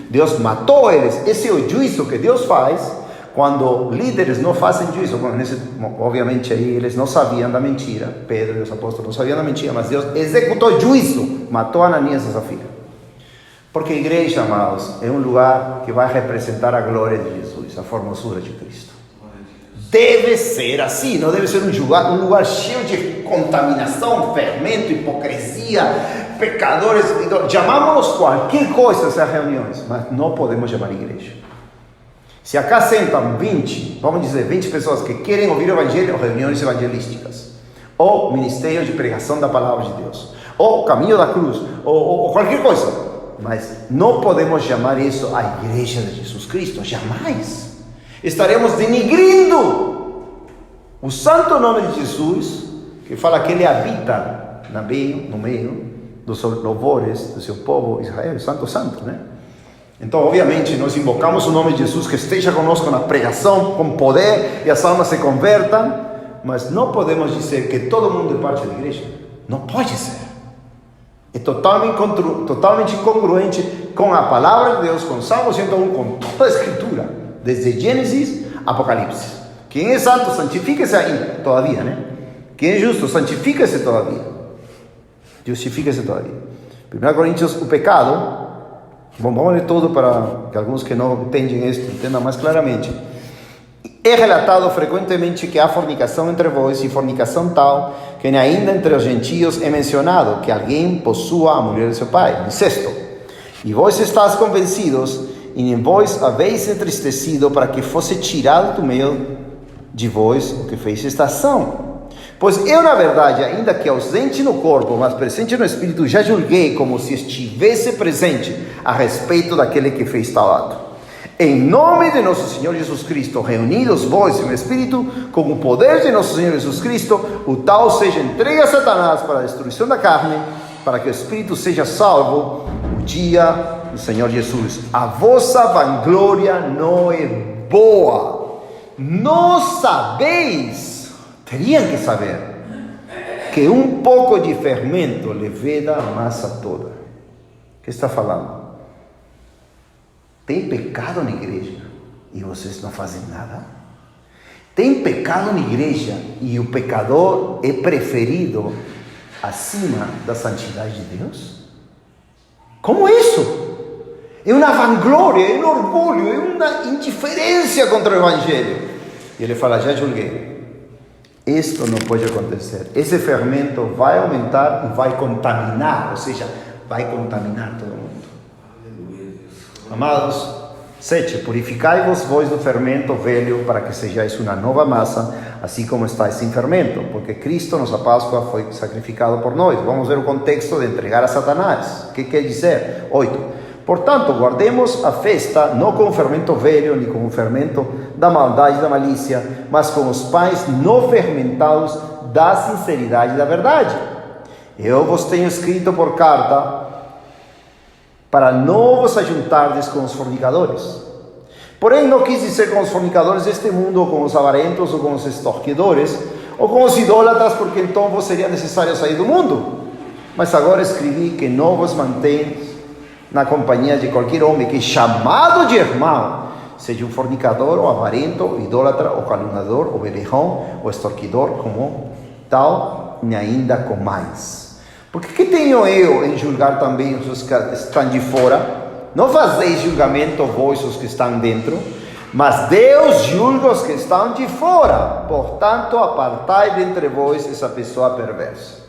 Deus matou eles. Esse é o juízo que Deus faz quando líderes não fazem juízo. Obviamente aí eles não sabiam da mentira. Pedro e os apóstolos não sabiam da mentira, mas Deus executou juízo. Matou Ananias e Safira. Porque a igreja, amados, é um lugar que vai representar a glória de Jesus, a formosura de Cristo. Deve ser assim, não deve ser um lugar cheio de contaminação, fermento, hipocrisia, pecadores. Chamamos qualquer coisa essas reuniões, mas não podemos chamar igreja. Se acá sentam 20, vamos dizer 20 pessoas que querem ouvir o evangelho, reuniões evangelísticas, ou ministério de pregação da palavra de Deus, ou caminho da cruz, ou qualquer coisa. Mas não podemos chamar isso a igreja de Jesus Cristo, jamais. Estaremos denigrindo o santo nome de Jesus, que fala que ele habita no meio dos louvores do seu povo Israel, santo, né? Então, obviamente, nós invocamos o nome de Jesus, que esteja conosco na pregação, com poder, e as almas se convertam, mas não podemos dizer que todo mundo é parte da igreja. Não pode ser. É totalmente congruente com a palavra de Deus, com Salmo 101, com toda a Escritura, desde Gênesis a Apocalipse. Quem é santo, santifique-se ainda, todavia, né? Quem é justo, santifique-se todavia. Justifique-se todavia. 1 Coríntios, o pecado. Bom, vamos ler todo para que alguns que não entendem isto entendam mais claramente. É relatado frequentemente que há fornicação entre vós, e fornicação tal, que nem ainda entre os gentios é mencionado que alguém possua a mulher de seu pai, incesto. E vós estáis convencidos, e nem vós habéis entristecido para que fosse tirado do meio de vós o que fez esta ação. Pois eu, na verdade, ainda que ausente no corpo, mas presente no espírito, já julguei como se estivesse presente a respeito daquele que fez tal ato. Em nome de nosso Senhor Jesus Cristo, reunidos vós e o Espírito, com o poder de nosso Senhor Jesus Cristo, o tal seja entregue a Satanás para a destruição da carne, para que o Espírito seja salvo o dia do Senhor Jesus. A vossa vanglória não é boa. Não sabeis, teriam que saber, que um pouco de fermento leveda a massa toda. O que está falando? Tem pecado na igreja e vocês não fazem nada? Tem pecado na igreja e o pecador é preferido acima da santidade de Deus? Como isso? É uma vanglória, é um orgulho, é uma indiferença contra o evangelho. E ele fala: já julguei. Isto não pode acontecer. Esse fermento vai aumentar e vai contaminar, ou seja, vai contaminar todo mundo. Amados, 7. Purificai-vos vós do fermento velho, para que sejais uma nova massa, assim como estáis sem fermento, porque Cristo, nossa Páscoa, foi sacrificado por nós. Vamos ver o contexto de entregar a Satanás. O que quer dizer? 8. Portanto, guardemos a festa, não com o fermento velho, nem com o fermento da maldade e da malícia, mas com os pães não fermentados da sinceridade e da verdade. Eu vos tenho escrito por carta, para não vos ajuntardes com os fornicadores. Porém, não quis dizer com os fornicadores deste mundo, ou com os avarentos, ou com os extorquidores, ou com os idólatras, porque então vos seria necessário sair do mundo. Mas agora escrevi que não vos mantenhais na companhia de qualquer homem que, chamado de irmão, seja um fornicador, ou avarento, ou idólatra, ou caluniador, ou beberrão, ou extorquidor, como tal, nem ainda com mais. Porque que tenho eu em julgar também os que estão de fora? Não fazeis julgamento vós os que estão dentro, mas Deus julga os que estão de fora. Portanto, apartai de entre vós essa pessoa perversa.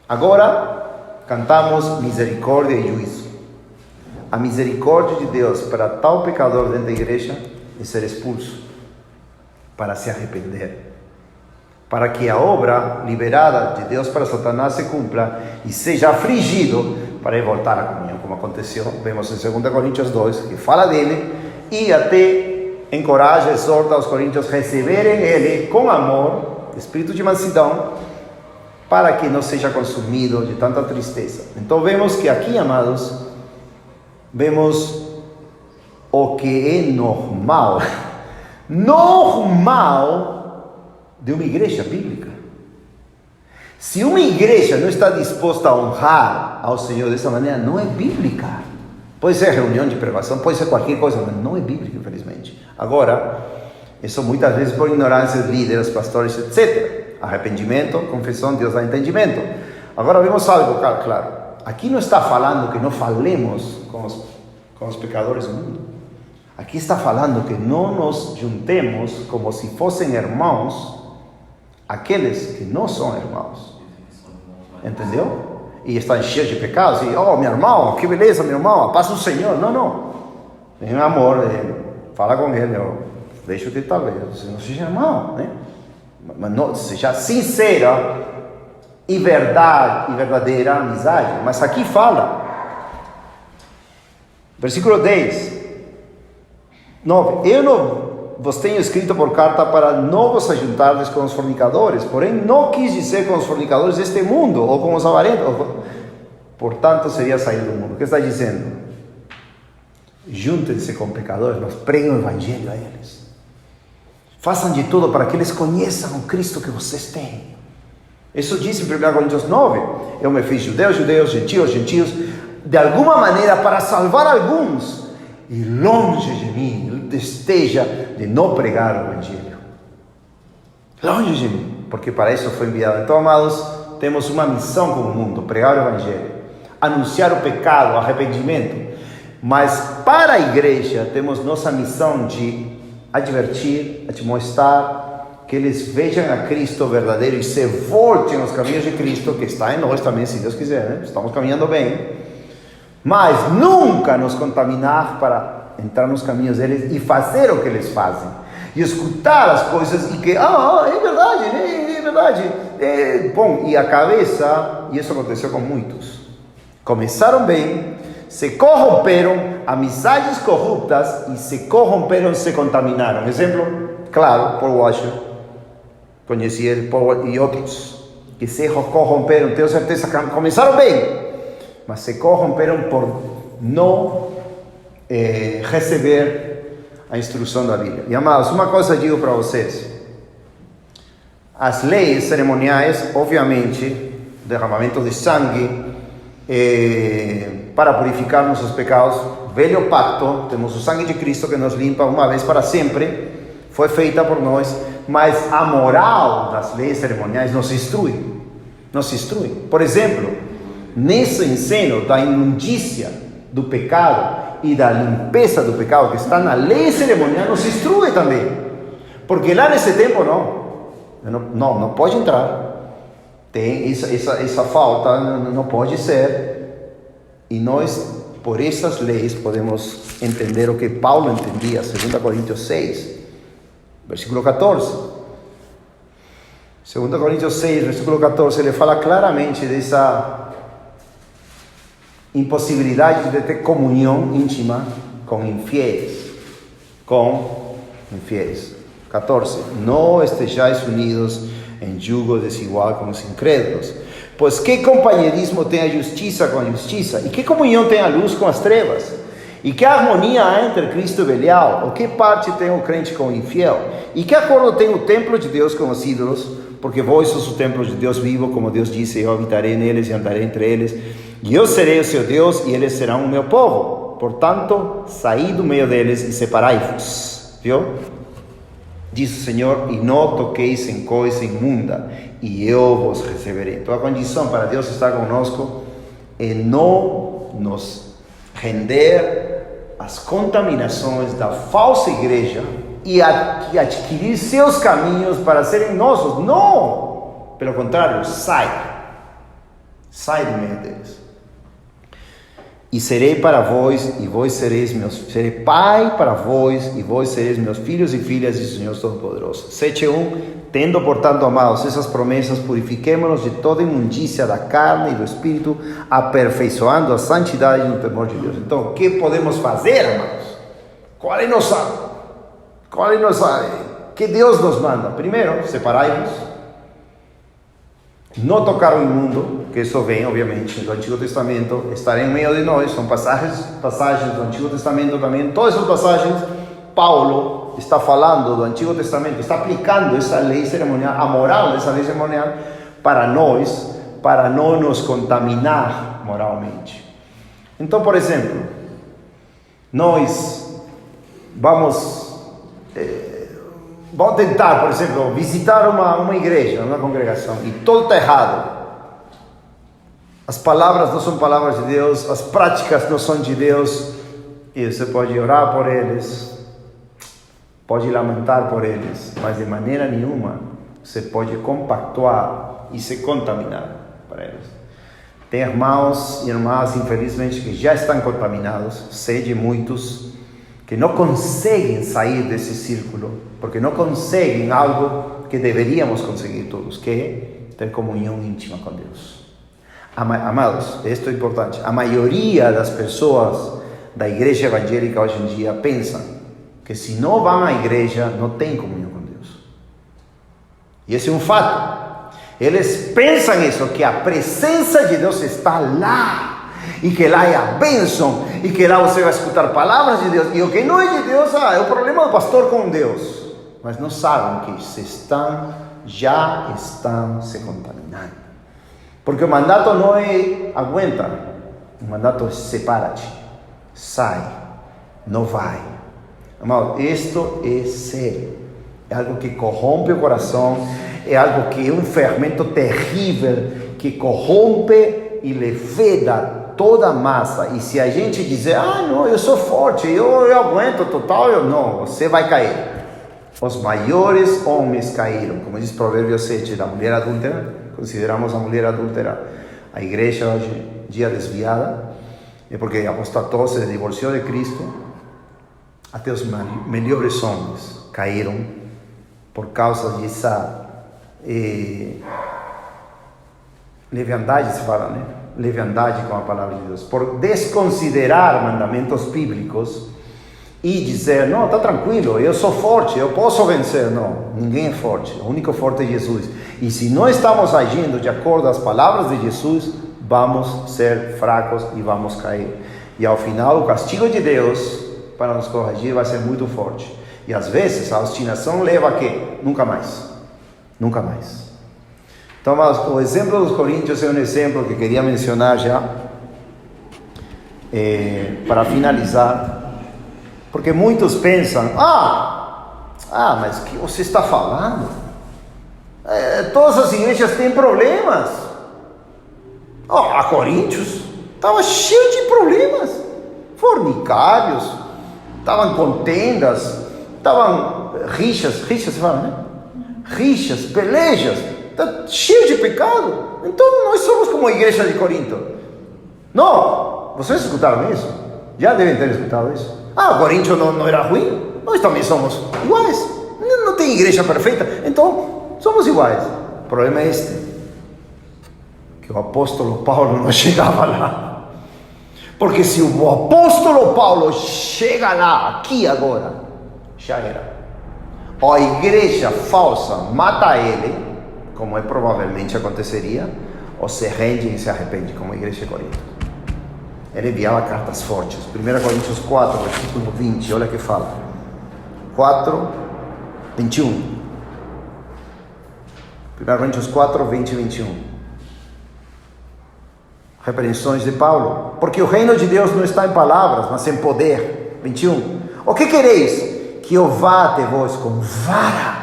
Agora, cantamos misericórdia e juízo. a misericórdia de Deus para tal pecador dentro da igreja é ser expulso, para se arrepender, para que a obra liberada de Deus para Satanás se cumpra e seja afligido para ele voltar à comunhão, como aconteceu, vemos em 2 Coríntios 2, que fala dele, e até encoraja, exorta os coríntios a receberem ele com amor, espírito de mansidão, para que não seja consumido de tanta tristeza. Então vemos que aqui, amados, vemos o que é normal de uma igreja bíblica. Se uma igreja não está disposta a honrar ao Senhor dessa maneira, não é bíblica. Pode ser reunião de pregação, pode ser qualquer coisa, mas não é bíblica, infelizmente. Agora, isso muitas vezes por ignorância de líderes, pastores, etc. Arrependimento, confissão, Deus dá entendimento. Agora vemos algo claro. Aqui não está falando que não falemos com os pecadores do mundo. Aqui está falando que não nos juntemos como se fossem irmãos aqueles que não são irmãos. Entendeu? E estão cheios de pecados. E, meu irmão, que beleza, meu irmão, a paz do Senhor. Não. Tem amor, fala com ele, deixa-te talvez, você não seja irmão, né? Mas não, seja sincera e verdadeira amizade. Mas aqui fala, versículo 10, 9, eu não vos tenho escrito por carta para não vos ajuntardes com os fornicadores, porém não quis dizer com os fornicadores deste mundo, ou com os avarentos, portanto seria sair do mundo. O que está dizendo? Juntem-se com pecadores, mas preguem o evangelho a eles. Façam de tudo para que eles conheçam o Cristo que vocês têm. Isso diz em 1 Coríntios 9, eu me fiz judeus, gentios, de alguma maneira para salvar alguns, e longe de mim esteja de não pregar o evangelho. Longe de mim, porque para isso foi enviado. Então, amados, temos uma missão como mundo, pregar o evangelho, anunciar o pecado, o arrependimento. Mas para a igreja temos nossa missão de advertir, admoestar, que eles vejam a Cristo verdadeiro e se voltem aos caminhos de Cristo, que está em nós também, se Deus quiser, né? Estamos caminhando bem, mas nunca nos contaminar para entrar nos caminhos deles e fazer o que eles fazem, e escutar as coisas e que, é verdade, bom, e a cabeça, e isso aconteceu com muitos, começaram bem, se corromperam, amizades corruptas, e se corromperam, se contaminaram. Exemplo, claro, Paul Washer, conheci ele, Paul e outros, que se corromperam, tenho certeza que começaram bem, mas se corromperam por não receber a instrução da Bíblia. E amados, uma coisa eu digo para vocês, as leis cerimoniais, obviamente, derramamento de sangue, para purificar nossos pecados, velho pacto, temos o sangue de Cristo que nos limpa uma vez para sempre, foi feita por nós, mas a moral das leis cerimoniais nos instrui. Por exemplo, nesse ensino da imundícia do pecado e da limpeza do pecado que está na lei cerimonial, nos instrui também, porque lá nesse tempo não pode entrar, tem essa falta, não pode ser. E nós, por essas leis, podemos entender o que Paulo entendia, 2 Coríntios 6, versículo 14. 2 Coríntios 6, versículo 14, ele fala claramente dessa impossibilidade de ter comunhão íntima com infiéis. 14. Não estejais unidos em jugo desigual com os incrédulos. Pois que companheirismo tem a justiça com a justiça? E que comunhão tem a luz com as trevas? E que harmonia há entre Cristo e Belial? Ou que parte tem o crente com o infiel? E que acordo tem o templo de Deus com os ídolos? Porque vós sois o templo de Deus vivo, como Deus disse, eu habitarei neles e andarei entre eles. E eu serei o seu Deus e eles serão o meu povo. Portanto, saí do meio deles e separai-vos. Viu? Diz o Senhor, e não toqueis em coisa imunda, e eu vos receberei. Então a condição para Deus estar conosco é não nos render às contaminações da falsa igreja e adquirir seus caminhos para serem nossos. Não! Pelo contrário, sai do meio deles. E serei para vós, e vós sereis meus... Serei pai para vós, e vós sereis meus filhos e filhas, diz o Senhor Todo-Poderoso. 7:1. Tendo, portanto, amados, essas promessas, purifiquemo-nos de toda imundícia da carne e do espírito, aperfeiçoando a santidade no temor de Deus. Então, o que podemos fazer, amados? Qual é que Deus nos manda? Primeiro, separai-vos, não tocar o imundo, que isso vem, obviamente, do Antigo Testamento, estar em meio de nós, são passagens do Antigo Testamento também, todas essas passagens, Paulo está falando do Antigo Testamento, está aplicando essa lei cerimonial, a moral dessa lei cerimonial, para nós, para não nos contaminar moralmente. Então, por exemplo, nós vamos tentar, por exemplo, visitar uma igreja, uma congregação, e todo está errado. As palavras não são palavras de Deus, as práticas não são de Deus, e você pode orar por eles, pode lamentar por eles, mas de maneira nenhuma você pode compactuar e se contaminar para eles. Tem irmãos e irmãs, infelizmente, que já estão contaminados, sei de muitos, que não conseguem sair desse círculo, porque não conseguem algo que deveríamos conseguir todos, que é ter comunhão íntima com Deus. Amados, isto é importante, a maioria das pessoas da igreja evangélica hoje em dia pensam que se não vão à igreja, não tem comunhão com Deus. E esse é um fato. Eles pensam isso, que a presença de Deus está lá, e que lá é a bênção, e que lá você vai escutar palavras de Deus, e o que não é de Deus, é o problema do pastor com Deus. Mas não sabem que já estão se contaminando. Porque o mandato não é aguenta, o mandato é separa-te, sai, não vai. Amado, isto é sério, é algo que corrompe o coração, é algo que é um fermento terrível, que corrompe e leveda toda a massa. E se a gente dizer, não, eu sou forte, eu aguento total, não, você vai cair. Os maiores homens caíram, como diz Provérbios 7, da mulher adúltera. Consideramos a mulher adúltera a igreja hoje em dia desviada, é porque apostatou, se divorciou de Cristo. Até os melhores homens caíram por causa dessa leviandade, se fala, né? Leviandade com a palavra de Deus, por desconsiderar mandamentos bíblicos e dizer, não, está tranquilo, eu sou forte, eu posso vencer. Não, ninguém é forte, o único forte é Jesus. E se não estamos agindo de acordo às palavras de Jesus, vamos ser fracos e vamos cair. E ao final, o castigo de Deus para nos corrigir vai ser muito forte. E às vezes a obstinação leva a quê? Nunca mais. Nunca mais. Então, mas, o exemplo dos coríntios é um exemplo que queria mencionar já, para finalizar. Porque muitos pensam, mas o que você está falando? Todas as igrejas têm problemas. A Coríntios estava cheio de problemas. Fornicários, estavam contendas, estavam rixas, se fala, né? Rixas, pelejas, está cheio de pecado. Então nós somos como a igreja de Corinto. Não, vocês escutaram isso? Já devem ter escutado isso. Corinto não era ruim, nós também somos iguais. Não tem igreja perfeita, então somos iguais. O problema é que o apóstolo Paulo não chegava lá. Porque se o apóstolo Paulo chega lá, aqui agora, já era. Ou a igreja falsa mata ele, como provavelmente aconteceria, ou se rende e se arrepende, como a igreja de Corinto. Ele enviava cartas fortes. 1 Coríntios 4, versículo 20, olha o que fala. 4, 21. 1 Coríntios 4, 20 e 21. Repreensões de Paulo. Porque o reino de Deus não está em palavras, mas em poder. 21. O que quereis? Que eu vá até vós com vara,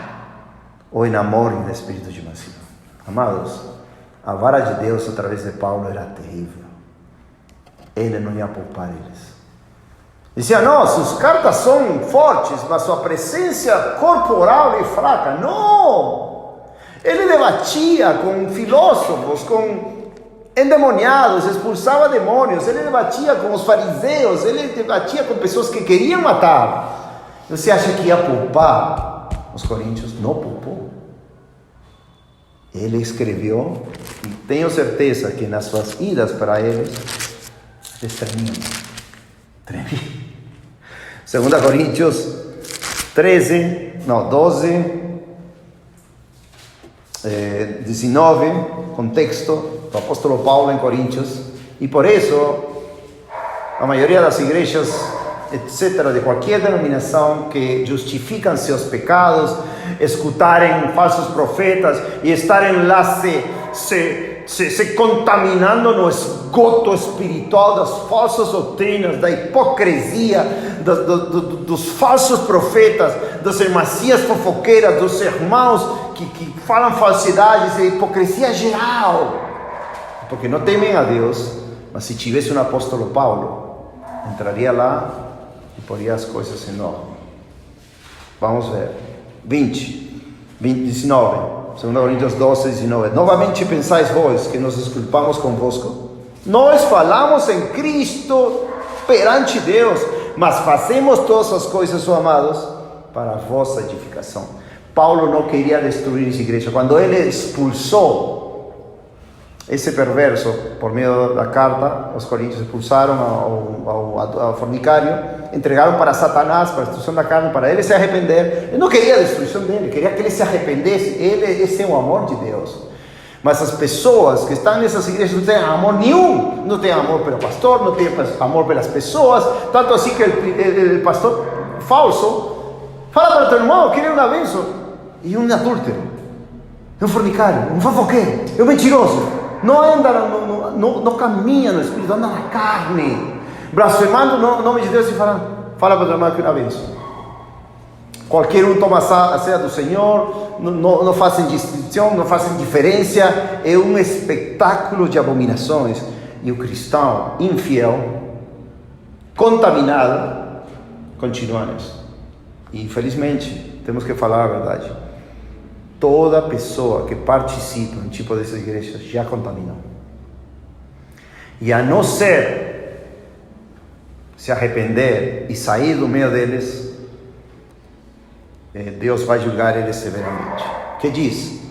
ou em amor e em espírito de mansidão. Amados, a vara de Deus através de Paulo era terrível. Ele não ia poupar eles. Dizia, não, suas cartas são fortes, mas sua presença corporal é fraca. Não! Ele debatia com filósofos, com endemoniados, expulsava demônios, ele debatia com os fariseus, ele debatia com pessoas que queriam matar. Você acha que ia poupar os coríntios? Não poupou. Ele escreveu, e tenho certeza que nas suas idas para eles tremiam. 2 Coríntios 12, 19, contexto do apóstolo Paulo em Coríntios, e por isso a maioria das igrejas, etc., de qualquer denominação que justificam seus pecados, escutarem falsos profetas e estarem lá se contaminando no esgoto espiritual das falsas doutrinas, da hipocrisia, dos falsos profetas, das irmãs fofoqueiras, dos irmãos que falam falsidades, e hipocrisia geral, porque não temem a Deus. Mas se tivesse um apóstolo Paulo, entraria lá e poria as coisas em ordem. Vamos ver. 19, 2 Coríntios 12, 19. Novamente pensais vós que nos desculpamos convosco? Nós falamos em Cristo perante Deus, mas fazemos todas as coisas, amados, para a vossa edificação. Paulo não queria destruir essa igreja. Quando ele expulsou esse perverso, por meio da carta, os coríntios expulsaram ao fornicário, entregaram para Satanás, para a destruição da carne, para ele se arrepender. Ele não queria a destruição dele, queria que ele se arrependesse. Esse é o amor de Deus. Mas as pessoas que estão nessas igrejas não têm amor nenhum, não têm amor pelo pastor, não têm amor pelas pessoas, tanto assim que o pastor falso fala para o teu irmão que ele é um abenço, e um adúltero, um fornicário, um fofoqueiro, um mentiroso. Não anda, não caminha no Espírito, anda na carne, blasfemando o nome de Deus, e fala para o irmão que não abençoa. Qualquer um toma a ceia do Senhor, não fazem distinção, não fazem diferença, é um espetáculo de abominações. E o cristão infiel, contaminado, continua nisso. E infelizmente, temos que falar a verdade. Toda pessoa que participa em tipo dessas igrejas já contaminou. E a não ser se arrepender e sair do meio deles, Deus vai julgar eles severamente. Que diz?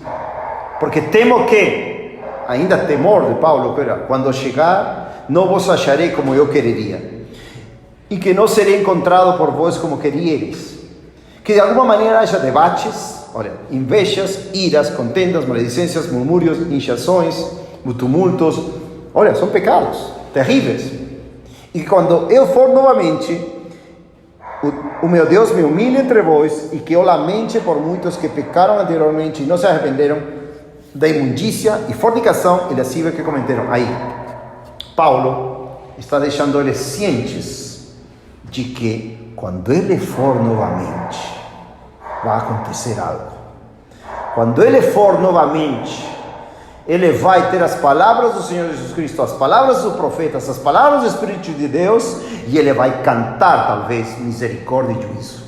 Porque temo que, ainda temor de Paulo, quando chegar, não vos acharei como eu quereria, e que não serei encontrado por vós como querieres. Que de alguma maneira haja debates, invejas, iras, contendas, maledicências, murmúrios, inchações, tumultos. São pecados terríveis. E quando eu for novamente, o meu Deus me humilhe entre vós, e que eu lamente por muitos que pecaram anteriormente e não se arrependeram da imundícia e fornicação e lascívia que cometeram. Aí, Paulo está deixando eles cientes de que quando ele for novamente, vai acontecer algo. Quando ele for novamente, ele vai ter as palavras do Senhor Jesus Cristo, as palavras dos profetas, as palavras do Espírito de Deus, e ele vai cantar, talvez, misericórdia e juízo.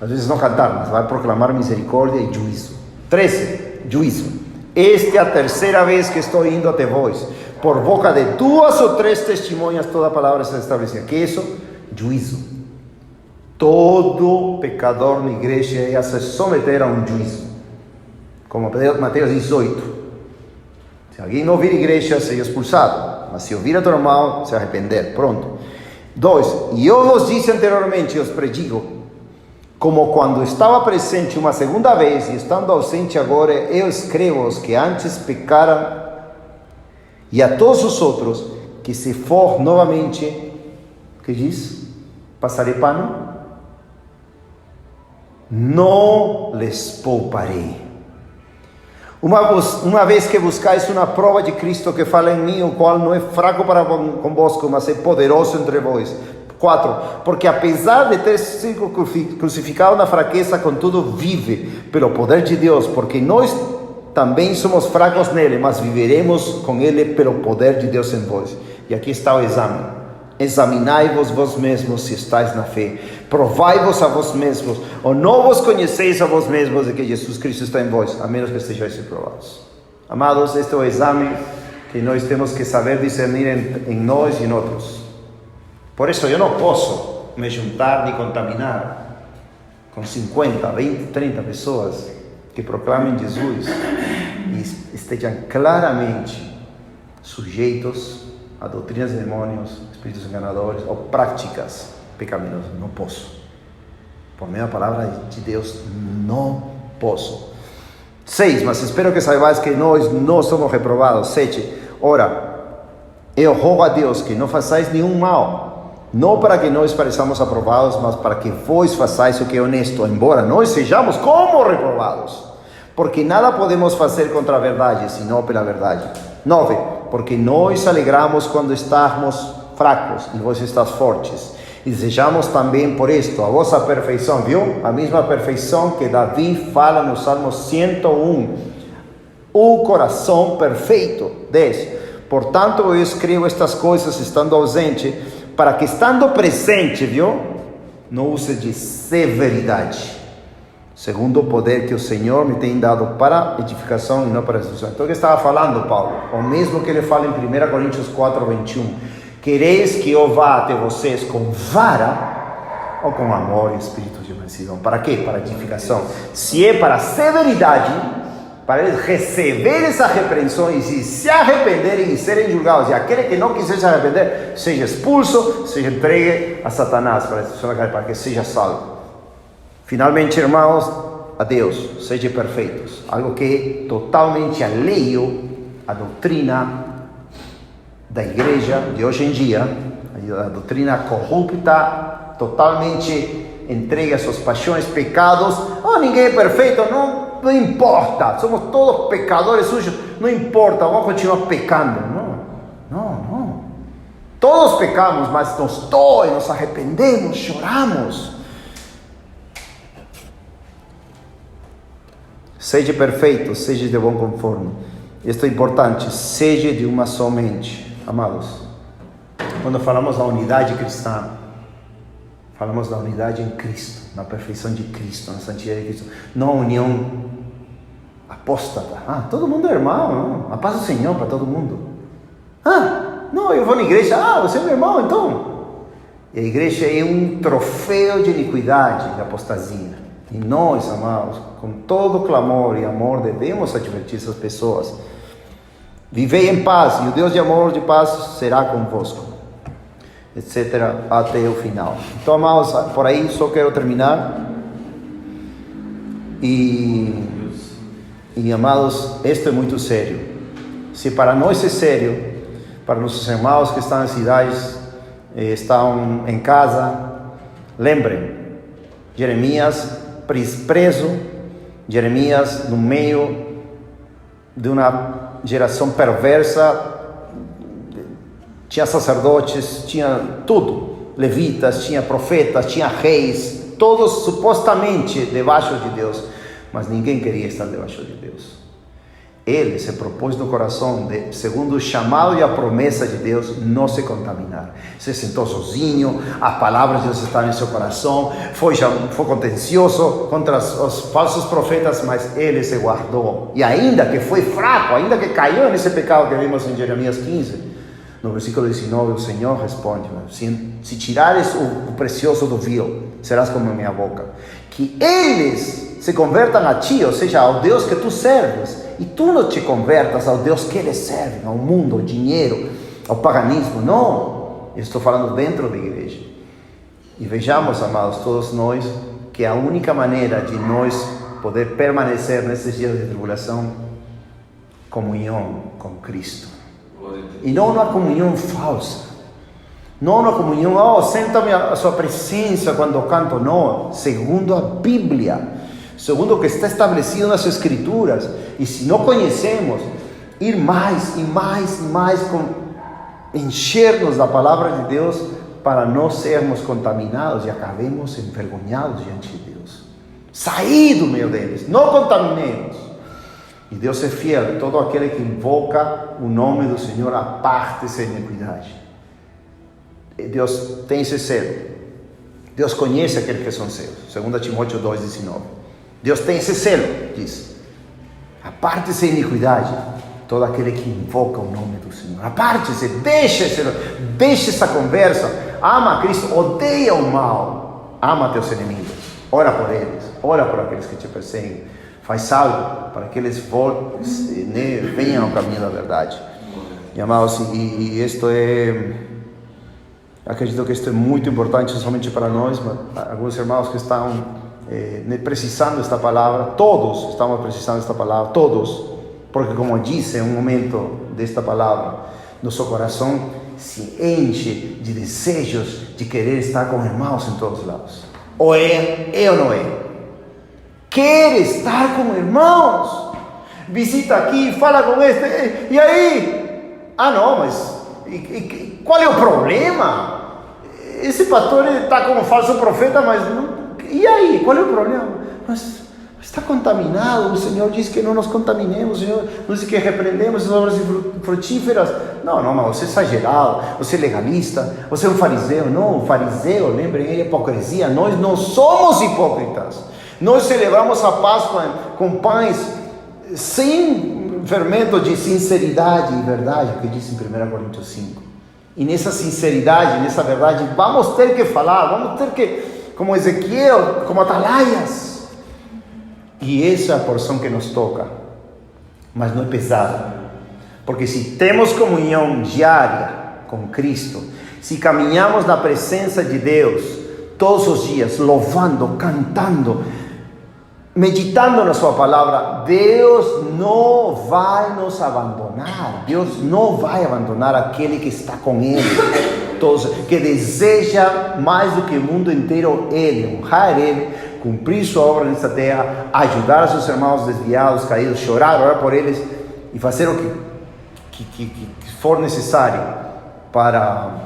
Às vezes não cantar, mas vai proclamar misericórdia e juízo. 13, juízo. Esta é a terceira vez que estou indo até vós. Por boca de 2 ou 3 testemunhas, toda palavra está estabelecida. Que é isso? Juízo. Todo pecador na igreja ia se submeter a um juízo, como Mateus 18. Se alguém não vir à igreja, seja expulsado, mas se ouvir a teu irmão, se arrepender. Pronto. 2. E eu vos disse anteriormente, eu os predigo, como quando estava presente uma segunda vez, e estando ausente agora, eu escrevo aos que antes pecaram, e a todos os outros, que se for novamente, que diz? Passarei pano? Não lhes pouparei. Uma vez que buscais uma prova de Cristo que fala em mim, o qual não é fraco para convosco, mas é poderoso entre vós. 4. Porque apesar de ter sido crucificado na fraqueza, contudo vive pelo poder de Deus, porque nós também somos fracos nele, mas viveremos com ele pelo poder de Deus em vós. E aqui está o exame. Examinai-vos vós mesmos se estáis na fé. Provai-vos a vós mesmos, ou não vos conheceis a vós mesmos de que Jesus Cristo está em vós, a menos que estejais reprovados. Amados, este é o exame que nós temos que saber discernir em nós e em outros. Por isso eu não posso me juntar nem contaminar com 50, 20, 30 pessoas que proclamem Jesus e estejam claramente sujeitos a doutrinas de demônios, espíritos enganadores ou práticas pecaminosas. Não posso. Por meio da palavra de Deus, não posso. 6, mas espero que saibais que nós não somos reprovados. 7, ora, eu rogo a Deus que não façais nenhum mal, não para que nós pareçamos aprovados, mas para que vós façais o que é honesto, embora nós sejamos como reprovados, porque nada podemos fazer contra a verdade, senão pela verdade. 9, porque nós alegramos quando estamos fracos e vós estás fortes. E desejamos também por isto a vossa perfeição, viu? A mesma perfeição que Davi fala no Salmo 101. O coração perfeito. 10. Portanto, eu escrevo estas coisas estando ausente, para que estando presente, viu? Não use de severidade, segundo o poder que o Senhor me tem dado para edificação e não para destruição. Então, o que estava falando Paulo? O mesmo que ele fala em 1 Coríntios 4, 21. Quereis que eu vá até vocês com vara ou com amor e espírito de mansidão? Para quê? Para edificação. Se é para severidade, para eles receberem essa repreensão e se arrependerem e serem julgados, e aquele que não quiser se arrepender, seja expulso, seja entregue a Satanás para que seja salvo. Finalmente, irmãos, a Deus, sejam perfeitos. Algo que é totalmente alheio à doutrina da igreja de hoje em dia, a doutrina corrupta, totalmente entregue às suas paixões, pecados. Ninguém é perfeito, não importa, somos todos pecadores sujos, não importa, vamos continuar pecando. Não. Todos pecamos, mas nos arrependemos, choramos. Seja perfeito, seja de bom conforme. Isto é importante, seja de uma só mente. Amados, quando falamos da unidade cristã, falamos da unidade em Cristo, na perfeição de Cristo, na santidade de Cristo, não a união apóstata. Todo mundo é irmão, não? A paz do Senhor para todo mundo. Não, eu vou na igreja, você é meu irmão, então. E a igreja é um troféu de iniquidade, de apostasia. E nós, amados, com todo clamor e amor, devemos advertir essas pessoas. Vivei em paz, e o Deus de amor e de paz será convosco, etc., até o final. Então, amados, por aí só quero terminar. E amados, isto é muito sério. Se para nós é sério, para nossos irmãos que estão nas cidades, estão em casa, lembrem, Jeremias preso, Jeremias no meio de uma geração perversa, tinha sacerdotes, tinha tudo, levitas, tinha profetas, tinha reis, todos supostamente debaixo de Deus, mas ninguém queria estar debaixo de Deus. Ele se propôs no coração, segundo o chamado e a promessa de Deus, não se contaminar. Se sentou sozinho, a palavra de Deus estava em seu coração, foi contencioso contra os falsos profetas, mas ele se guardou. E ainda que foi fraco, ainda que caiu nesse pecado que vimos em Jeremias 15, no versículo 19, o Senhor responde: se tirares o precioso do vil, serás como a minha boca. Que eles se convertam a ti, ou seja, ao Deus que tu serves, e tu não te convertas ao Deus que eles servem, ao mundo, ao dinheiro, ao paganismo. Não, eu estou falando dentro da igreja. E vejamos, amados, todos nós, que a única maneira de nós poder permanecer nesses dias de tribulação, comunhão com Cristo. E não uma comunhão falsa, não uma comunhão, senta-me a sua presença quando eu canto, não, segundo a Bíblia, segundo o que está estabelecido nas Escrituras. E se não conhecemos, ir mais e mais e mais, encher-nos da palavra de Deus, para não sermos contaminados e acabemos envergonhados diante de Deus. Sair do meio deles, não contaminemos. E Deus é fiel, todo aquele que invoca o nome do Senhor aparte-se da iniquidade. Deus tem esse selo. Deus conhece aqueles que são seus. 2 Timóteo 2,19. Deus tem esse selo, diz: aparte-se da iniquidade. todo aquele que invoca o nome do Senhor. Aparte-se, deixe essa conversa. Ama a Cristo, odeia o mal, ama teus inimigos, ora por eles, ora por aqueles que te perseguem. Faz algo para que eles venham ao caminho da verdade. E amados, e isto acredito que isto é muito importante, não somente para nós, mas alguns irmãos que estão precisando desta palavra. Todos estamos precisando desta palavra, todos, porque como disse, em um momento desta palavra, nosso coração se enche de desejos de querer estar com irmãos em todos os lados. Ou é ou não é? Quer estar com irmãos, visita aqui, fala com este, e aí? Ah não, mas qual é o problema? Esse pastor está como falso profeta, mas não, e aí? Qual é o problema? Mas está contaminado, o Senhor diz que não nos contaminemos, o Senhor nos diz que repreendemos as obras frutíferas. Não, mas você é exagerado, você é legalista, você é um fariseu. Não, o fariseu, lembrem, é hipocrisia. Nós não somos hipócritas. Nós celebramos a Páscoa com pães sem fermento de sinceridade e verdade, que diz em 1 Coríntios 5. E nessa sinceridade, nessa verdade, vamos ter que falar, vamos ter que, como Ezequiel, como Atalaias. E essa é a porção que nos toca, mas não é pesada, porque se temos comunhão diária com Cristo, se caminhamos na presença de Deus todos os dias, louvando, cantando, meditando na sua palavra, Deus não vai nos abandonar. Deus não vai abandonar aquele que está com Ele, que deseja mais do que o mundo inteiro Ele, honrar Ele, cumprir sua obra nesta terra, ajudar seus irmãos desviados, caídos, chorar, orar por eles e fazer o que for necessário para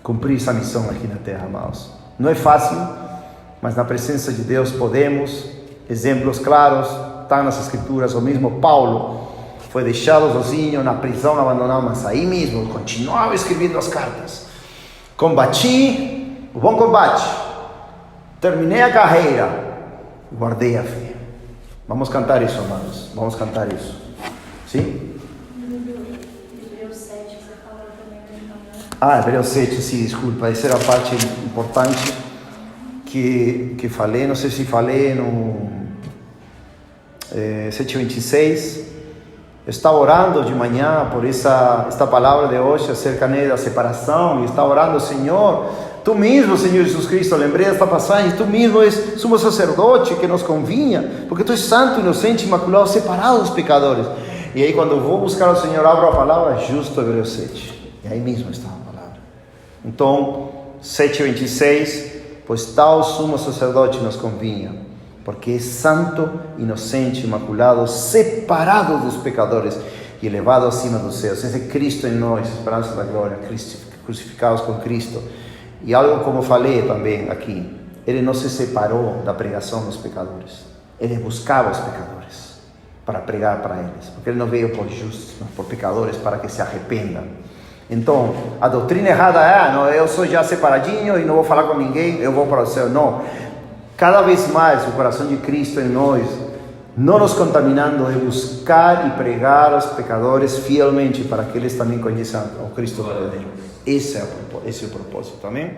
cumprir essa missão aqui na terra, amados. Não é fácil, mas na presença de Deus podemos. Exemplos claros estão nas Escrituras. O mesmo Paulo foi deixado sozinho na prisão, abandonado, mas aí mesmo continuava escrevendo as cartas. Combati o bom combate, terminei a carreira, guardei a fé. Vamos cantar isso, amados. Vamos cantar isso. Sim? Hebreus 7, você falou também. Hebreus 7, sim, desculpa. Essa era a parte importante que falei. Não sei se falei no 7:26. Eu estava orando de manhã por esta palavra de hoje acerca da separação. E estava orando, Senhor, Tu mesmo, Senhor Jesus Cristo, lembrei desta passagem, Tu mesmo és sumo sacerdote que nos convinha, porque Tu és santo, inocente, imaculado, separado dos pecadores. E aí quando eu vou buscar o Senhor, abro a palavra, justo Hebreus 7. E aí mesmo está a palavra. Então, 7:26, pois tal sumo sacerdote nos convinha, porque é santo, inocente, imaculado, separado dos pecadores e elevado acima dos céus. Esse é Cristo em nós, esperança da glória, crucificados com Cristo. E algo como falei também aqui, Ele não se separou da pregação dos pecadores. Ele buscava os pecadores para pregar para eles, porque Ele não veio por justos, mas por pecadores, para que se arrependam. Então, a doutrina errada é, não, eu sou já separadinho e não vou falar com ninguém, eu vou para o céu. Não, cada vez mais o coração de Cristo em nós, não nos contaminando, é buscar e pregar aos pecadores fielmente, para que eles também conheçam o Cristo verdadeiro. Esse é o propósito, amém?